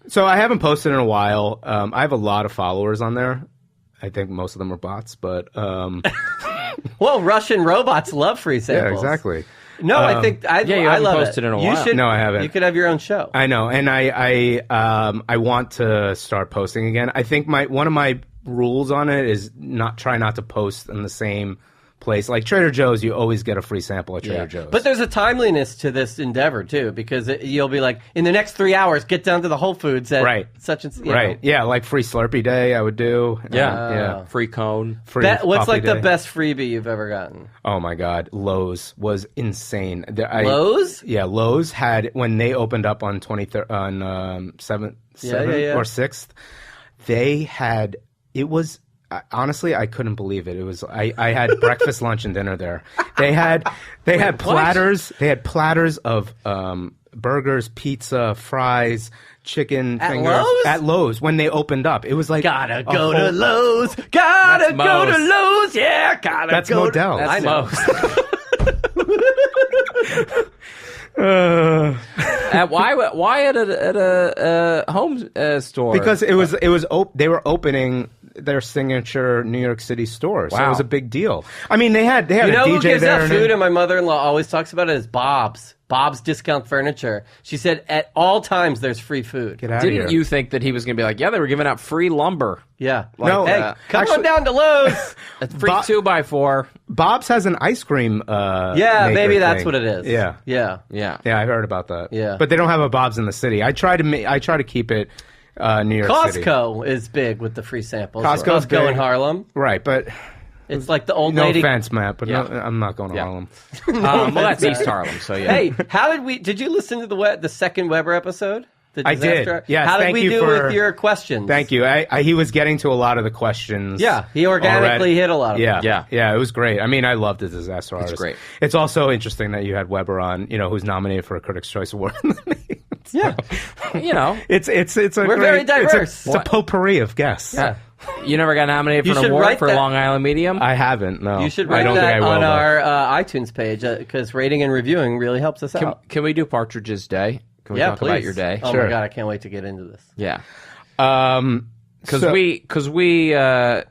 So I haven't posted in a while. I have a lot of followers on there. I think most of them are bots, but... Well, Russian robots love free samples. Yeah, exactly. No, I think I love posted it. in a while. No, I haven't. You could have your own show. I know, and I want to start posting again. I think one of my rules on it is try not to post in the same place. Like Trader Joe's, you always get a free sample at Trader Joe's. But there's a timeliness to this endeavor too, because you'll be like, in the next 3 hours, get down to the Whole Foods at such and right. Yeah, like free Slurpee Day, I would do. Free cone. What's like day. the best freebie you've ever gotten? Oh my God, Lowe's was insane. Lowe's? Yeah, Lowe's had when they opened up on 7th or 6th. They had honestly, I couldn't believe it. It was I had breakfast, lunch, and dinner there. They had platters. What? They had platters of burgers, pizza, fries, chicken fingers Lowe's? At Lowe's when they opened up. It was like gotta go to Lowe's. Gotta go to Lowe's. Yeah, gotta That's go. Modell. That's Lowe's. Why at a home store? Because they were opening their signature New York City store, so it was a big deal. I mean, they had a DJ who gives there. out food, and my mother-in-law always talks about it, is Bob's Discount Furniture. She said at all times there's free food. Get out of here. Didn't you think that he was going to be like, yeah, they were giving out free lumber? Yeah. No, hey, come on down to Lowe's. It's free 2x4. Bob's has an ice cream. Maybe that's thing. What it is. Yeah. I heard about that. Yeah, but they don't have a Bob's in the city. I try to keep it New York City. Costco is big with the free samples. Costco's Costco in big. Harlem, right? But it's like the old no lady. offense, Matt, but no, I'm not going to Harlem. Well, that's East Harlem, so yeah. Hey, did you listen to the second Weber episode? I did. Yes, how did we do with your questions? Thank you. He was getting to a lot of the questions. Yeah, he organically hit a lot of them. Yeah. It was great. I mean, I loved the Disaster Artist. It's great. It's also interesting that you had Weber on, who's nominated for a Critics' Choice Award. Yeah, it's we're very diverse. It's a potpourri of guests. Yeah. You never got nominated for an award for Long Island Medium? I haven't, no. You should write that on our iTunes page, because rating and reviewing really helps us out. Can we do Partridge's Day? Can we talk about your day? Oh, my God, I can't wait to get into this. Yeah. Because we are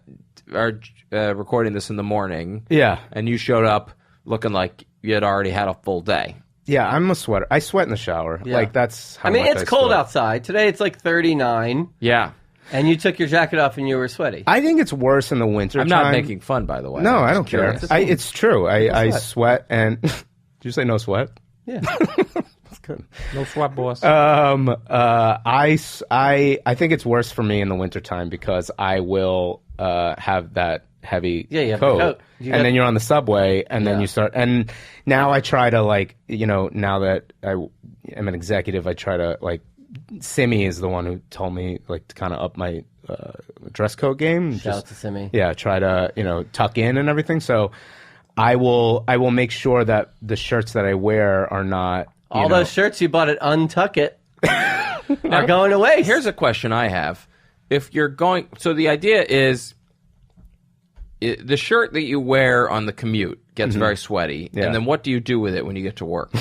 recording this in the morning. Yeah. And you showed up looking like you had already had a full day. Yeah, I'm a sweater. I sweat in the shower. Yeah. Like, that's how much it's cold sweat. outside. Today it's like 39. Yeah. And you took your jacket off and you were sweaty. I think it's worse in the winter I'm not making fun, by the way. No, I don't care. It's true. I sweat and... Did you say no sweat? Yeah. That's good. No sweat, boss. I think it's worse for me in the wintertime because I will have that heavy you have the coat. coat. And then you're on the subway, and then you start. And now I try to, like, now that I am an executive, I try to, like, Simi is the one who told me, like, to kind of up my dress code game. Shout out to Simi. Yeah, try to, tuck in and everything. So I will make sure that the shirts that I wear are not all those shirts you bought at Untuck It are going away. Here's a question I have. If you're going, so the idea is the shirt that you wear on the commute gets very sweaty, and then what do you do with it when you get to work?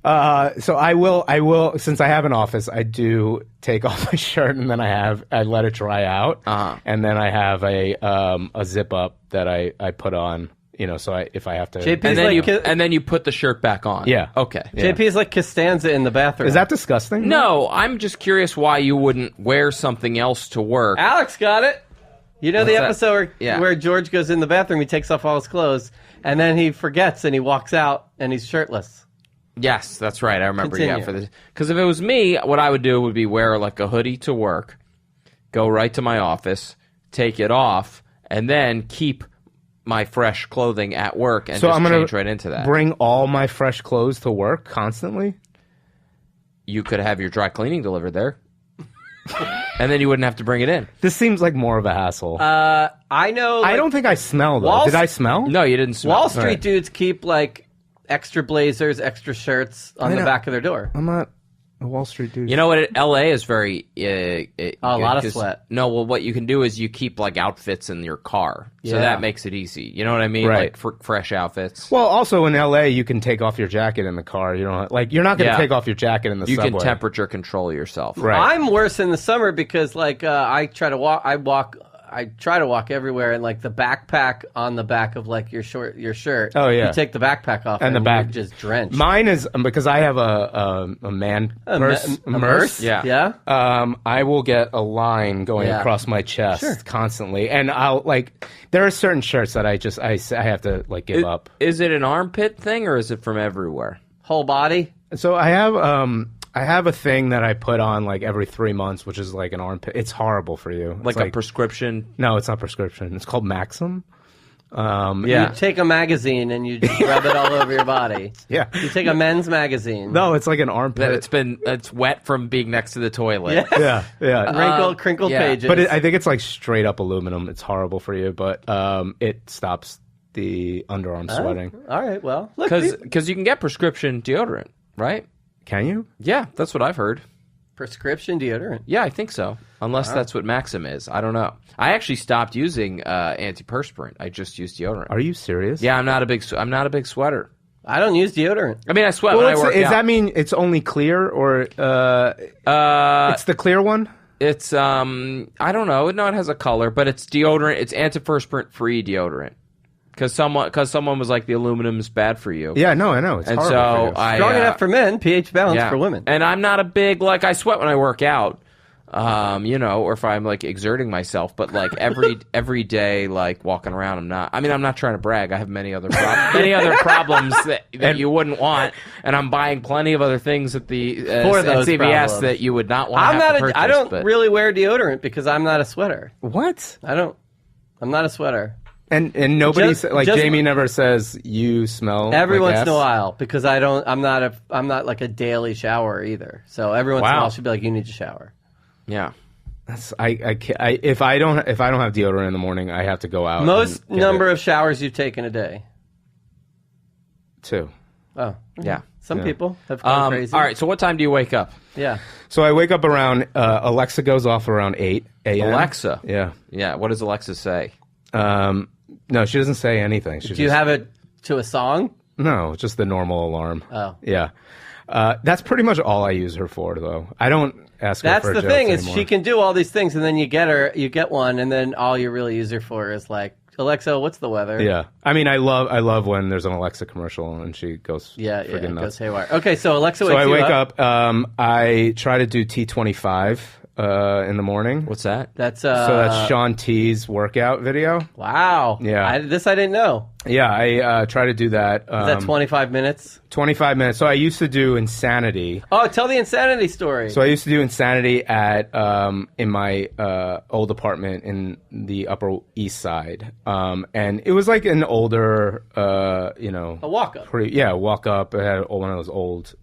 So I will, since I have an office, I do take off my shirt and then I let it dry out, and then I have a zip up that I put on. So if I have to, and then you put the shirt back on. Yeah. Okay. Yeah. JP is like Costanza in the bathroom. Is that disgusting? No, I'm just curious why you wouldn't wear something else to work. Alex got it. You know the episode Yeah. where George goes in the bathroom, he takes off all his clothes, and then he forgets and he walks out and he's shirtless. Yes, that's right. I remember. Continue. Yeah, for this, because if it was me, what I would do would be wear like a hoodie to work, go right to my office, take it off, and then keep my fresh clothing at work and So just I'm gonna change right into that. Bring all my fresh clothes to work constantly. You could have your dry cleaning delivered there, and then you wouldn't have to bring it in. This seems like more of a hassle. I know. I don't think I smell though. Wall Did I smell? No, you didn't smell. Wall Street Right. dudes keep like extra blazers, extra shirts on the know. back of their door. I'm not a Wall Street dude. You know what? L.A. is very A lot of sweat. No, well, what you can do is you keep like outfits in your car, so Yeah. that makes it easy. You know what I mean? Right. Like fresh outfits. Well, also in LA, you can take off your jacket in the car. You don't you're not going to Yeah. take off your jacket in the You subway. can temperature control yourself. Right. I'm worse in the summer because like I try to walk everywhere, and like the backpack on the back of like your shirt. Oh, yeah. You take the backpack off And the you're back just drenched. Mine is because I have a man purse. A purse? Yeah. Yeah. I will get a line going Yeah. across my chest Sure. constantly, and I'll like. There are certain shirts that I have to like give up. Is it an armpit thing or is it from everywhere? Whole body. So I have a thing that I put on like every 3 months, which is like an armpit. It's horrible for you. Like It's a prescription? No, it's not prescription. It's called Maxim. You take a magazine and you just rub it all over your body. Yeah. You take a men's magazine. No, it's like an armpit. That it's wet from being next to the toilet. Yeah. Yeah. Crinkled yeah. pages. But I think it's like straight up aluminum. It's horrible for you, but it stops the underarm sweating. All right. Well, look. Because you can get prescription deodorant, right? Can you? Yeah, that's what I've heard. Prescription deodorant. Yeah, I think so. Unless that's what Maxim is. I don't know. I actually stopped using antiperspirant. I just use deodorant. Are you serious? Yeah, I'm not a big sweater. I don't use deodorant. I mean, I sweat Well, when I work does out. that mean it's only clear, or it's the clear one? It's I don't know. No, it has a color, but it's deodorant. It's antiperspirant free deodorant. Because someone was like, the aluminum's bad for you. Yeah, no, I know. It's And horrible so for you. I Strong enough for men, pH balanced yeah. for women. And I'm not a big I sweat when I work out. Or if I'm like exerting myself, but like every day, like walking around, I'm not. I mean, I'm not trying to brag. I have many other problems that you wouldn't want, and I'm buying plenty of other things at the For at those CVS problems. that you would not want. I don't really wear deodorant because I'm not a sweater. What? I'm not a sweater. And nobody Just- like just- Jamie never says you smell Every like once ass? in a while, because I'm not like a daily shower either. So every once in a Wow. while, she'll be like, "You need to shower." Yeah. If I don't have deodorant in the morning, I have to go out. Most and get number it. of showers you've taken a day. 2. Oh, Yeah. Some people have gone crazy. All right. So what time do you wake up? Yeah. So I wake up around Alexa goes off around 8 a.m. Alexa. Yeah. Yeah. What does Alexa say? No, she doesn't say anything. Do you have it to a song? No, just the normal alarm. Oh. Yeah. That's pretty much all I use her for, though. I don't ask her That's for the jokes thing is anymore. she can do all these things, and then you get one, and then all you really use her for is like, Alexa, what's the weather? Yeah. I mean, I love when there's an Alexa commercial and she goes Yeah, friggin' it nuts. goes haywire. Okay, so Alexa wakes So I you wake up. up. I try to do T25 in the morning. What's that? That's So that's Sean T's workout video. wow. Yeah. I didn't know. Yeah, I try to do that. Is that 25 minutes? 25 minutes. So I used to do Insanity. Oh, tell the insanity story. So I used to do Insanity at in my old apartment in the Upper East Side, and it was like an older, a walk up. walk up. It had one of those old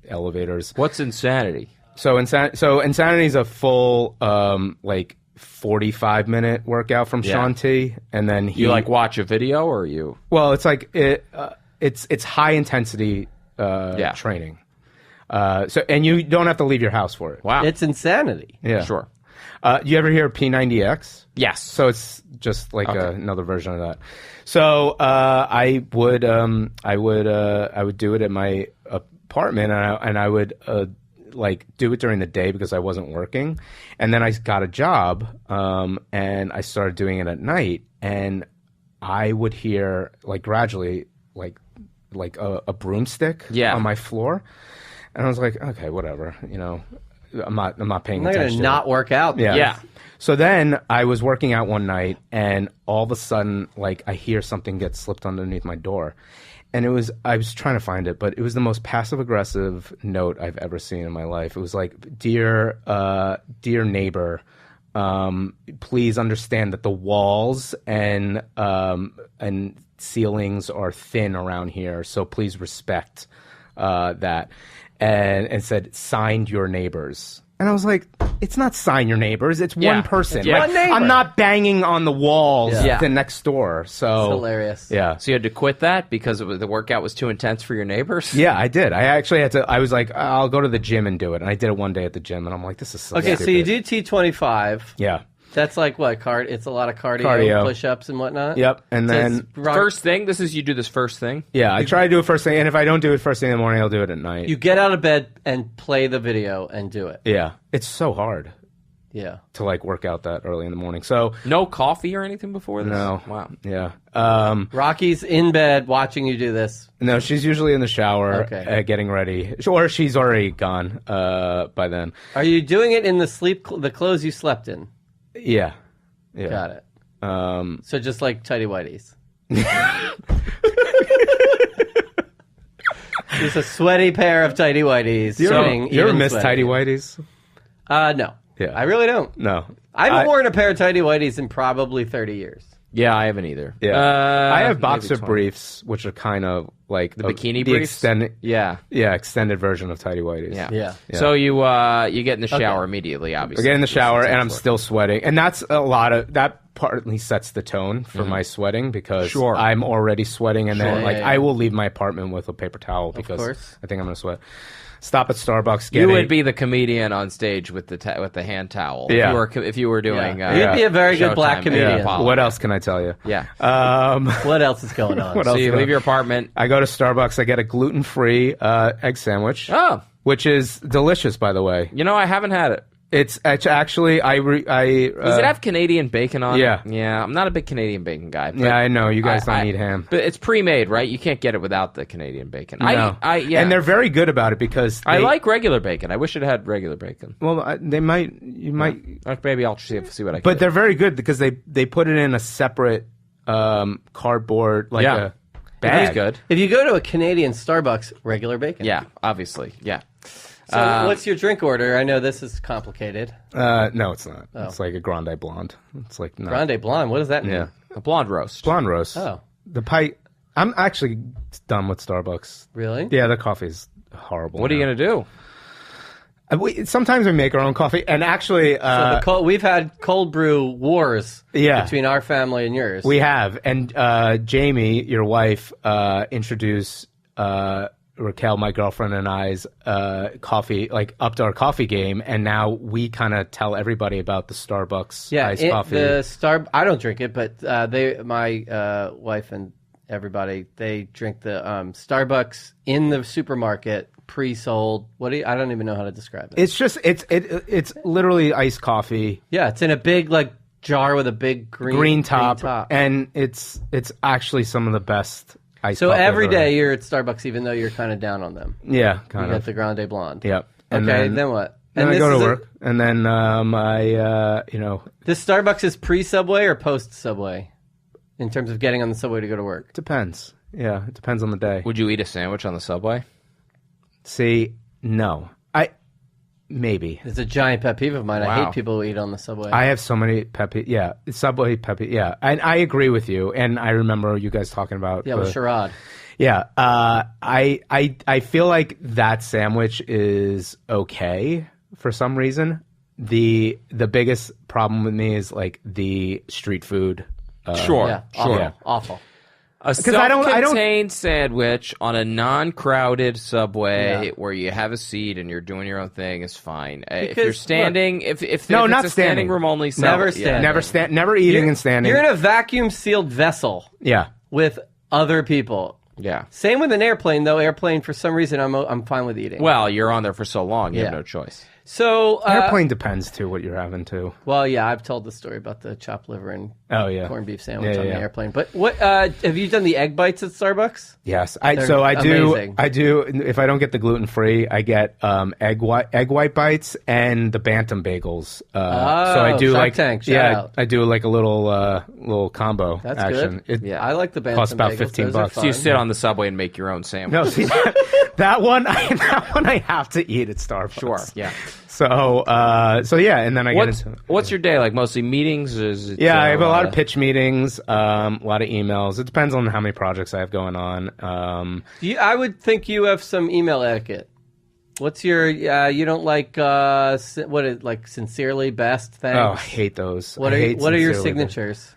elevators. What's insanity? So Insanity is a full 45-minute workout from Sean T, and then he You like watch a video or you? Well, it's like it's high intensity training. And you don't have to leave your house for it. Wow. It's insanity. Yeah, Sure. You ever hear P90X? Yes. So it's just like another version of that. So I would do it at my apartment, and I would do it during the day because I wasn't working, and then I got a job, and I started doing it at night, and I would hear gradually a broomstick on my floor, and I was like, okay, whatever, I'm not paying I'm not attention. going to not work out. Yeah. So then I was working out one night, and all of a sudden, I hear something get slipped underneath my door. And I was trying to find it, but it was the most passive-aggressive note I've ever seen in my life. It was like, dear neighbor, please understand that the walls and ceilings are thin around here, so please respect that. And said, signed your neighbors. And I was like, it's not sign your neighbors. It's one person. Yeah. One neighbor. I'm not banging on the walls Yeah. the next door. So It's hilarious. Yeah. So you had to quit that because the workout was too intense for your neighbors? Yeah, I did. I actually had to. I was like, I'll go to the gym and do it. And I did it one day at the gym, and I'm like, this is so Okay, stupid. so you do T25. Yeah. That's like what? It's a lot of Cardio. push-ups and whatnot. Yep. And then First thing? You do this first thing? yeah, I try to do it first thing, and if I don't do it first thing in the morning, I'll do it at night. you get out of bed and play the video and do it. Yeah, it's so hard Yeah. to work out that early in the morning. So No coffee or anything before this? no, Wow. yeah. Rocky's in bed watching you do this. No, she's usually in the shower getting ready, or she's already gone by then. Are you doing it in the clothes you slept in? Yeah. Yeah. Got it. So just like tighty whities. Just a sweaty pair of tighty whities. You ever miss tighty whities? No. Yeah. I really don't. No. I haven't worn a pair of tighty whities in probably 30 years. Yeah, I haven't either. Yeah. I have boxer maybe 20. briefs, which are kind of like The bikini the briefs? extended, Yeah. extended version of tighty whities. Yeah. Yeah. So you get in the shower immediately, obviously. I get in the shower and I'm still sweating, and that's that partly sets the tone for my sweating because Sure. I'm already sweating, and then Yeah, yeah. I will leave my apartment with a paper towel because course. I think I'm gonna sweat. Stop at Starbucks. You would be the comedian on stage with the hand towel. Yeah. If you were doing. You'd be a very good black Showtime comedian. Apollo. What else can I tell you? Yeah. What else is going on? What So else you can I- leave your apartment. I go to Starbucks. I get a gluten-free egg sandwich. Oh. Which is delicious, by the way. I haven't had it. It's actually Does it have Canadian bacon on yeah. it? Yeah. I'm not a big Canadian bacon guy. But yeah, I know you guys don't need ham. But it's pre-made, right? You can't get it without the Canadian bacon. No. Yeah. And they're very good about it because I like regular bacon. I wish it had regular bacon. Well, you might. Maybe I'll see what I can. But they're very good because they put it in a separate cardboard Yeah. a bag. That's good. If you go to a Canadian Starbucks, regular bacon. Yeah, obviously. Yeah. So what's your drink order? I know this is complicated. No, it's not. It's like a Grande Blonde. It's like no. Grande Blonde. What does that mean? Yeah, A blonde roast. blonde roast. Oh. The pie. I'm actually done with Starbucks. Really? Yeah, the coffee's horrible. What are you going to do? Sometimes we make our own coffee, and actually, We've had cold brew wars Yeah. between our family and yours. we have. And Jamie, your wife, introduced Raquel, my girlfriend, and I's coffee, upped our coffee game, and now we kind of tell everybody about the Starbucks iced coffee. I don't drink it, but my wife and everybody, they drink the Starbucks in the supermarket, pre-sold. I don't even know how to describe it. It's just it's literally iced coffee, Yeah, it's in a big jar with a big green top, and it's actually some of the best iced So coffee every I've ever day had. you're at Starbucks, even though you're kind of down on them. Yeah, You kind got of. the Grande Blonde. Yep. And Okay, then what? Then And I go this to is work, and then This Starbucks is pre-Subway or post-Subway in terms of getting on the subway to go to work? depends. Yeah, it depends on the day. Would you eat a sandwich on the subway? See, no. Maybe. It's a giant pet peeve of mine. I Wow. hate people who eat on the subway. I have so many pet peeves. Yeah, Subway pet peeves. Yeah, and I agree with you. And I remember you guys talking about. yeah, with Sherrod. Yeah, I feel like that sandwich is okay for some reason. The biggest problem with me is like the street food. Sure. Yeah, awful. Yeah. Awful. A I don't- self-contained sandwich on a non-crowded subway Yeah. where you have a seat and you're doing your own thing is fine. If Because, you're standing, if No, it's not a standing. standing room only, Never subway, standing. Never eating and standing. You're in a vacuum-sealed vessel Yeah. with other people. Yeah. Same with an airplane, though. Airplane, for some reason, I'm fine with eating. Well, you're on there for so long, you have Yeah. no choice. So Airplane depends too what you're having too. Well, yeah, I've told the story about the chopped liver and Oh yeah. corned beef sandwich Yeah, on yeah. the airplane. But what have you done the egg bites at Starbucks? Yes, They're I do. amazing. I do. If I don't get the gluten free, I get egg white bites and the Bantam bagels. So I do Shark like Tank, shout yeah, out. I do like a little combo. That's action. good. It, I like the Bantam costs about bagels. 15 Those are bucks. So you fun. sit on the subway and make your own sandwich. No, see that one. I have to eat at Starbucks. Sure, yeah. So yeah, and then I get into What's your day like? Mostly meetings? Or is it, yeah, I have a lot of pitch meetings, a lot of emails. It depends on how many projects I have going on. I would think you have some email etiquette. What's your? You don't like what is like sincerely best? Thanks. Oh, I hate those. What I are hate what are your sincerely best. signatures?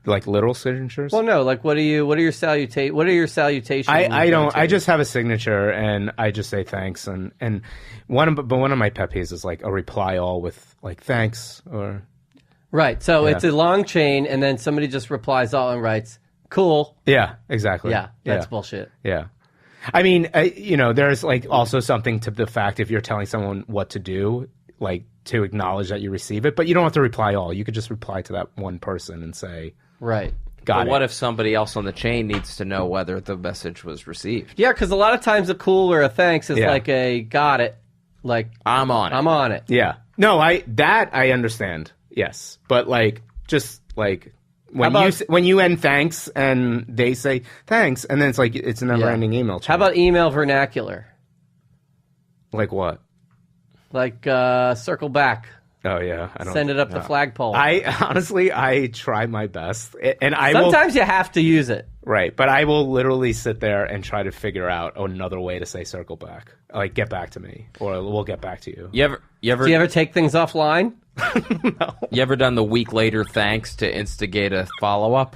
Like literal signatures? Well, no. Like, what are your salutations? I don't. I just have a signature and I just say thanks and one of my pet peeves is like a reply all with like thanks or right. So Yeah. it's a long chain, and then somebody just replies all and writes, "Cool." yeah, exactly. Yeah, that's yeah. bullshit. Yeah. I mean, there's like also something to the fact if you're telling someone what to do, like to acknowledge that you receive it, but you don't have to reply all. You could just reply to that one person and say, Right. got But it. what if somebody else on the chain needs to know whether the message was received? Yeah, because a lot of times a cool or a thanks is Yeah. like a got it. Like I'm on it. I'm on it. Yeah. No, I understand. Yes. But like just like when you end thanks and they say thanks and then it's like it's a never-ending email chain. How about email vernacular? like what? Like circle back. Oh yeah, I don't Send it up the flagpole. I honestly try my best and I Sometimes you have to use it. right, but I will literally sit there and try to figure out another way to say circle back. Like get back to me or we'll get back to you. You ever Do you ever take things offline? you ever done the week later thanks to instigate a follow up?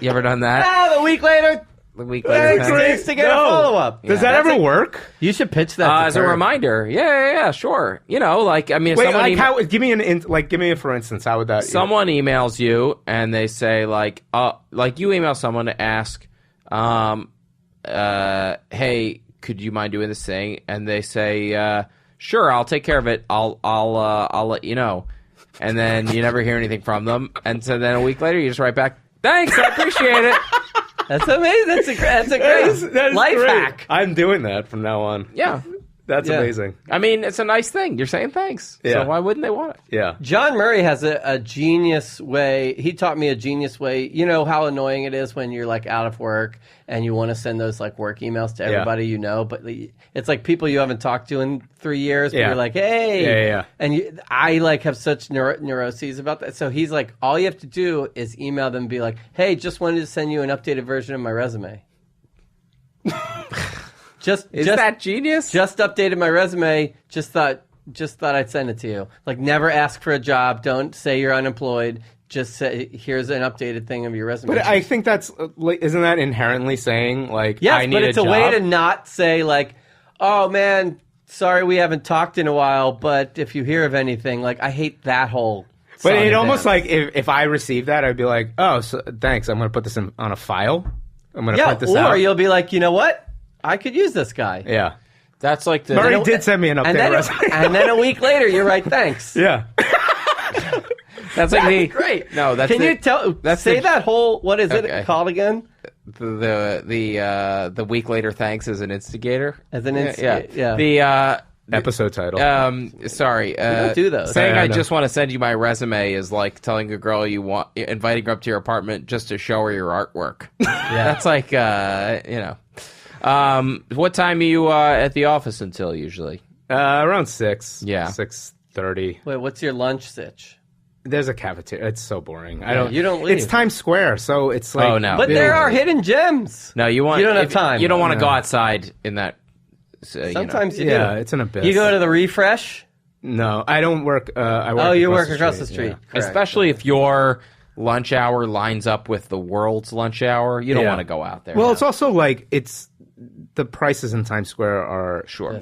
You ever done that? A week later, The week later thanks to get a No. follow up. Does that ever work? You should pitch that to as a Kurt. reminder. Yeah, sure. You know, like I mean, if Wait, someone like give me a for instance. How would that? someone emails you and they say like you email someone to ask, hey, could you mind doing this thing? And they say, sure, I'll take care of it. I'll let you know. And then you never hear anything from them. And so then a week later, you just write back, thanks, I appreciate it. That's amazing. That's a great that is life great. hack. I'm doing that from now on. Yeah. That's Yeah. amazing. I mean, it's a nice thing. You're saying thanks. Yeah. So why wouldn't they want it? Yeah. John Murray has a genius way. He taught me a genius way. You know how annoying it is when you're like out of work and you want to send those like work emails to everybody you know, but it's like people you haven't talked to in 3 years. But Yeah. you're like, hey, Yeah. and I like have such neuroses about that. So he's like, all you have to do is email them and be like, hey, just wanted to send you an updated version of my resume. Is that genius? Just updated my resume. Just thought I'd send it to you. Like, never ask for a job. Don't say you're unemployed. Just say, here's an updated thing of your resume. But I think that's isn't that inherently saying like yes, I need but it's a job? way to not say like, oh man, sorry we haven't talked in a while. But if you hear of anything, like I hate that whole. But song it and almost dance. like if I receive that, I'd be like, oh, so, thanks. I'm going to put this on a file. I'm going to print this or out. you'll be like, you know what? I could use this guy. Yeah. That's like the. Murray did send me an updated resume. And then a week later, you're right. Thanks. Yeah. That's like the. Great. No, that's Can the- you tell? that's say the- that whole. What is Okay. it called again? the week later thanks as an instigator. As an instigator, yeah. The Episode title. sorry. don't do those. Saying I I know. just want to send you my resume is like telling a girl inviting her up to your apartment just to show her your artwork. That's like what time are you at the office until usually? Around 6. Yeah. 6:30. Wait, what's your lunch sitch? There's a cafeteria. It's so boring. You don't leave. It's Times Square, so it's like. Oh, no. But there are hidden gems. No, you don't have time. You don't want to No. go outside in that. Sometimes you Yeah, do. it's an abyss. You go to the refresh. No, I don't work. I work. Oh, you work across the street. Yeah. Correct. especially if your lunch hour lines up with the world's lunch hour. You don't Yeah. want to go out there. Well, it's also like the prices in Times Square are sure.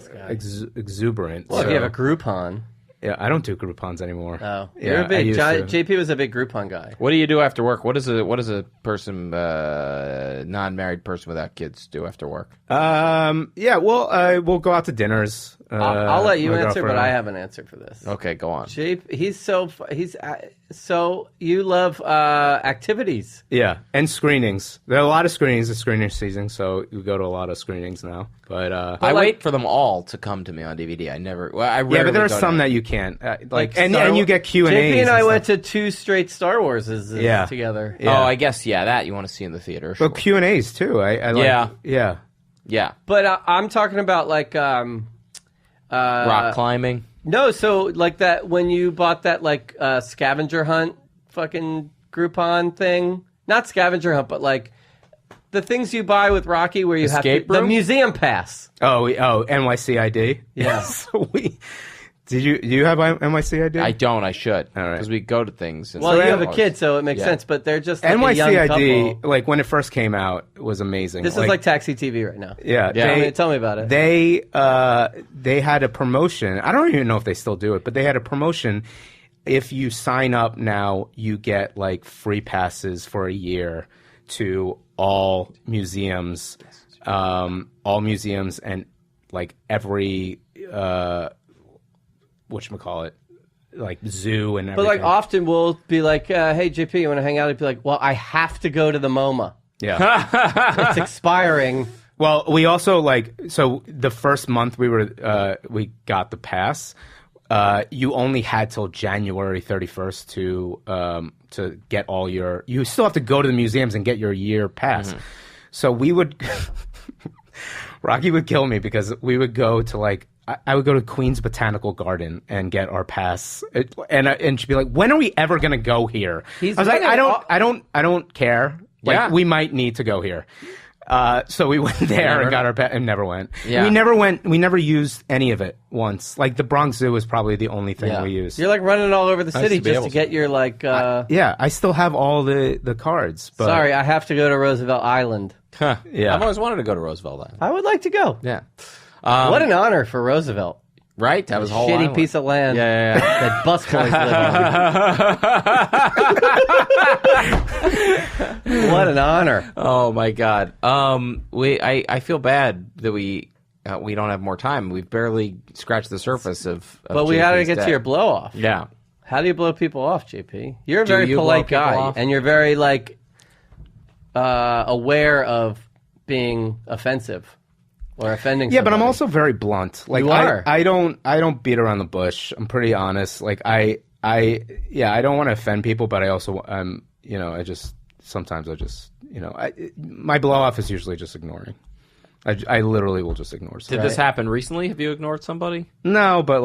exuberant. Well, if so- you have a Groupon. Yeah, I don't do Groupons anymore. Oh, Yeah, you're a I big. used to. JP was a big Groupon guy. What do you do after work? What does a person, non-married person without kids do after work? Yeah, well, we'll go out to dinners. I'll let you my answer, but girlfriend. I have an answer for this. Okay, go on. JP, so you love activities. Yeah, and screenings. There are a lot of screenings. It's screening season, so we go to a lot of screenings now. But I wait for them all to come to me on DVD. I never. Well, I yeah, but there are go some to- that you can't. Like and Star you Wa- get Q&As. JP and I stuff. went to 2 straight Star Warses Yeah. together. Yeah. Oh, I guess that you want to see in the theater. Sure. But Q&As too. I like, Yeah. yeah. Yeah, But I'm talking about like rock climbing. no, so like that when you bought that like scavenger hunt fucking Groupon thing. Not scavenger hunt, but like the things you buy with Rocky where you Escape have to, the room? museum pass. Oh, NYCID. Yeah. So do you have NYCID? I don't. I should. All right. Because we go to things. And Well, you have a always- kid, so it makes Yeah. sense. But they're just like a young NYCID, couple. like when it first came out, was amazing. This is like Taxi TV right now. yeah, Yeah. Tell me about it. They had a promotion. I don't even know if they still do it, but they had a promotion. If you sign up now, you get like free passes for a year to all museums, and like every whatchamacallit, like zoo and But everything. like often we'll be like, "Hey JP, you want to hang out?" I'd be like, "Well, I have to go to the MoMA. yeah. It's expiring." Well, we also so the first month we got the pass. You only had till January 31st to get all your. You still have to go to the museums and get your year pass. Mm-hmm. So we would. Rocky would kill me because we would go to I would go to Queens Botanical Garden and get our pass, and she'd be like, "When are we ever gonna go here?" I was like, "I don't care. Like, Yeah. we might need to go here." So we went there Never. and got our pet and never went. Yeah. We never used any of it once. Like the Bronx Zoo was probably the only thing we used. You're like running all over the city to be just able to to. get your like. Yeah, I still have all the cards. But Sorry, I have to go to Roosevelt Island. Huh. Yeah. I've always wanted to go to Roosevelt Island. I would like to go. Yeah. What an honor for Roosevelt. Right? That was a whole Shitty island. piece of land. Yeah. That busboys live on. What an honor. Oh my God. I feel bad that we don't have more time. We've barely scratched the surface of But we had to JP's get day. to your blow off. Yeah. How do you blow people off, JP? You're a Do very you blow polite people guy, off? and you're very like aware of being offensive or offending. Yeah, but I'm somebody. also very blunt. Like You are. I don't beat around the bush. I'm pretty honest. Like I don't want to offend people, but I also sometimes my blow off is usually just ignoring. I literally will just ignore Did stuff. this happen recently? Have you ignored somebody? No, but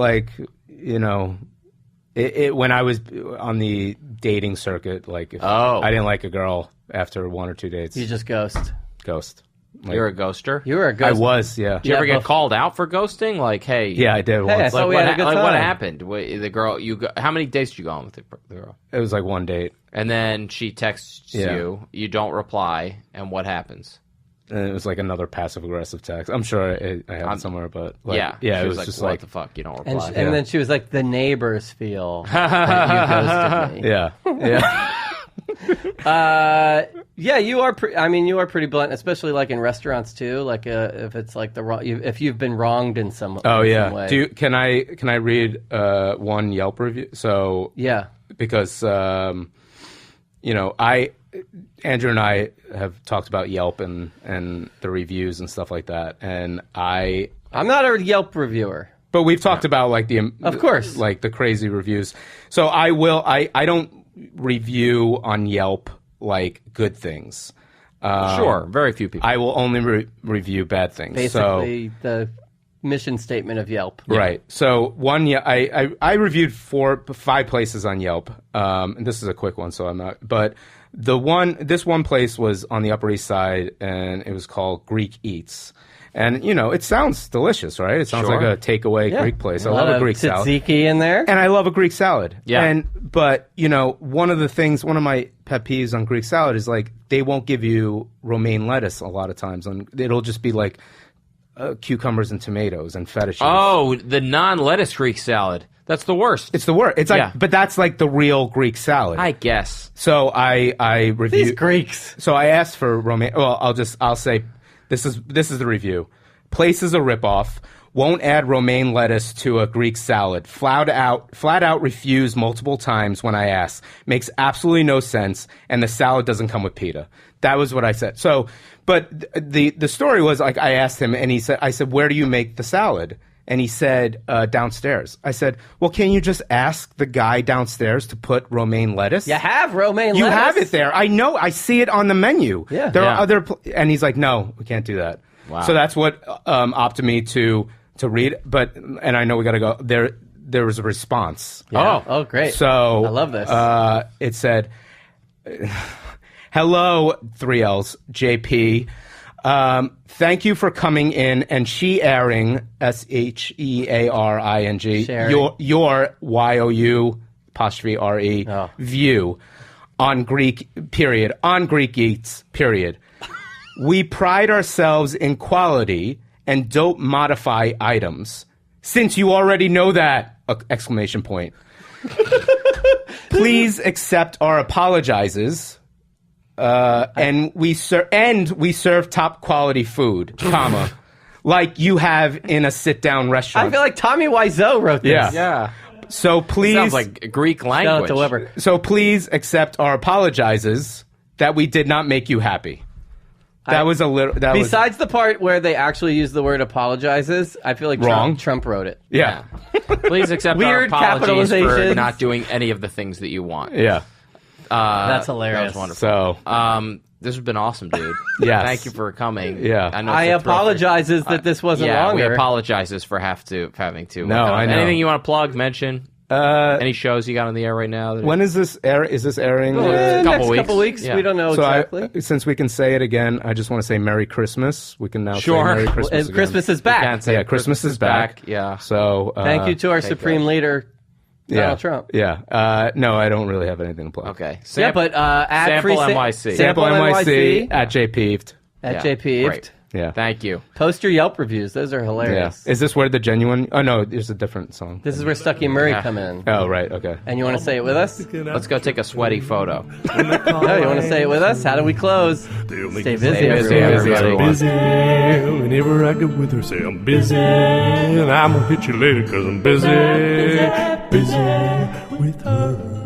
when I was on the dating circuit, like if I didn't like a girl after 1 or 2 dates, You just ghost. ghost. Like, You're a ghoster? You were a I ghost. was, yeah. Did you ever Yeah, get called out for ghosting? Like, hey. Yeah, I did I once. thought we had a good what time. happened? The girl, how many dates did you go on with the girl? It was like one date, And then she texts Yeah. you don't reply, and what happens? and it was like another passive aggressive text. I'm sure I have it somewhere, but Yeah. yeah, She it was like, just what like, the fuck? You don't And, reply. and then she was like, the neighbors feel that you ghosted me. yeah. Yeah, you are. You are pretty blunt, especially like in restaurants too. Like if it's like if you've been wronged in some. Oh in yeah. some way. Can I read one Yelp review? So Yeah. because Andrew and I have talked about Yelp and the reviews and stuff like that, and I'm not a Yelp reviewer. But we've talked about of course, like the crazy reviews. So I don't review on Yelp like good things. Sure, very few people. I will only review bad things. Basically, the mission statement of Yelp. Right. So I reviewed 5 places on Yelp. And this is a quick one, so I'm not. But this one place was on the Upper East Side, and it was called Greek Eats. And, it sounds delicious, right? It sounds like a takeaway Greek place. I love a Greek salad. Tzatziki in there. And I love a Greek salad. Yeah. But, one of my pet peeves on Greek salad is, like, they won't give you romaine lettuce a lot of times. And it'll just be, like, cucumbers and tomatoes and feta cheese. Oh, the non-lettuce Greek salad. That's the worst. It's the worst. It's like, but that's like the real Greek salad. I guess. So I reviewed these Greeks. So I asked for romaine. Well, I'll say this is the review. Place is a ripoff. Won't add romaine lettuce to a Greek salad. Flat out refused multiple times when I asked. Makes absolutely no sense, and the salad doesn't come with pita. That was what I said. So, but the story was, like, I asked him, and I said, where do you make the salad? And he said, downstairs. I said, well, can you just ask the guy downstairs to put romaine lettuce? You have romaine lettuce. You have it there. I know. I see it on the menu. Yeah. There are other, and he's like, no, we can't do that. Wow. So that's what opted me to read. But, and I know we got to go. There was a response. Yeah. Oh, great. So I love this. It said, hello, 3 L's, JP. Thank you for coming in and sharing, SHEARING, your YOU apostrophe RE view on Greek Eats, period. We pride ourselves in quality and don't modify items. Since you already know that! Exclamation point. Please accept our apologizes. And we serve top quality food, comma, like you have in a sit down restaurant. I feel like Tommy Wiseau wrote this. Yeah. So please, sounds like Greek language. Shout out to Weber. So please accept our apologizes that we did not make you happy. That was a little. Besides the part where they actually use the word apologizes, I feel like Wrong. Trump wrote it. Yeah. Please accept our Weird apologies for capitalizations. not doing any of the things that you want. Yeah. That's hilarious. That was wonderful. So. This has been awesome, dude. Yes. Thank you for coming. Yeah. I know I it's a thrill apologizes that this wasn't we longer. apologizes for having to. No, I know. Anything you want to plug, mention? Any shows you got on the air right now? When is this air? Is this airing? Couple Next couple weeks. Yeah. We don't know exactly. Since we can say it again, I just want to say Merry Christmas. We can now say Sure. Merry Christmas again. Christmas is back. Can't say Yeah, Christmas is back. Yeah. So Thank you to our supreme leader, Donald Trump. Yeah. No, I don't really have anything to plug. Okay. But add Sample free NYC. Sample NYC at JP'd. at Yeah, JP. great. Yeah. Thank you. Post your Yelp reviews. Those are Yeah. hilarious. Is this where the genuine? Oh no, there's a different song. This is where Stucky Murray Yeah. come in. Oh right, okay. And you want to say it with us? Let's go take a sweaty photo. No, you want to say it with us? How do we close? Stay busy, busy, everybody. everyone. Busy. Whenever I get with her, say I'm busy. And I'm gonna hit you later 'cause I'm busy. Busy with her.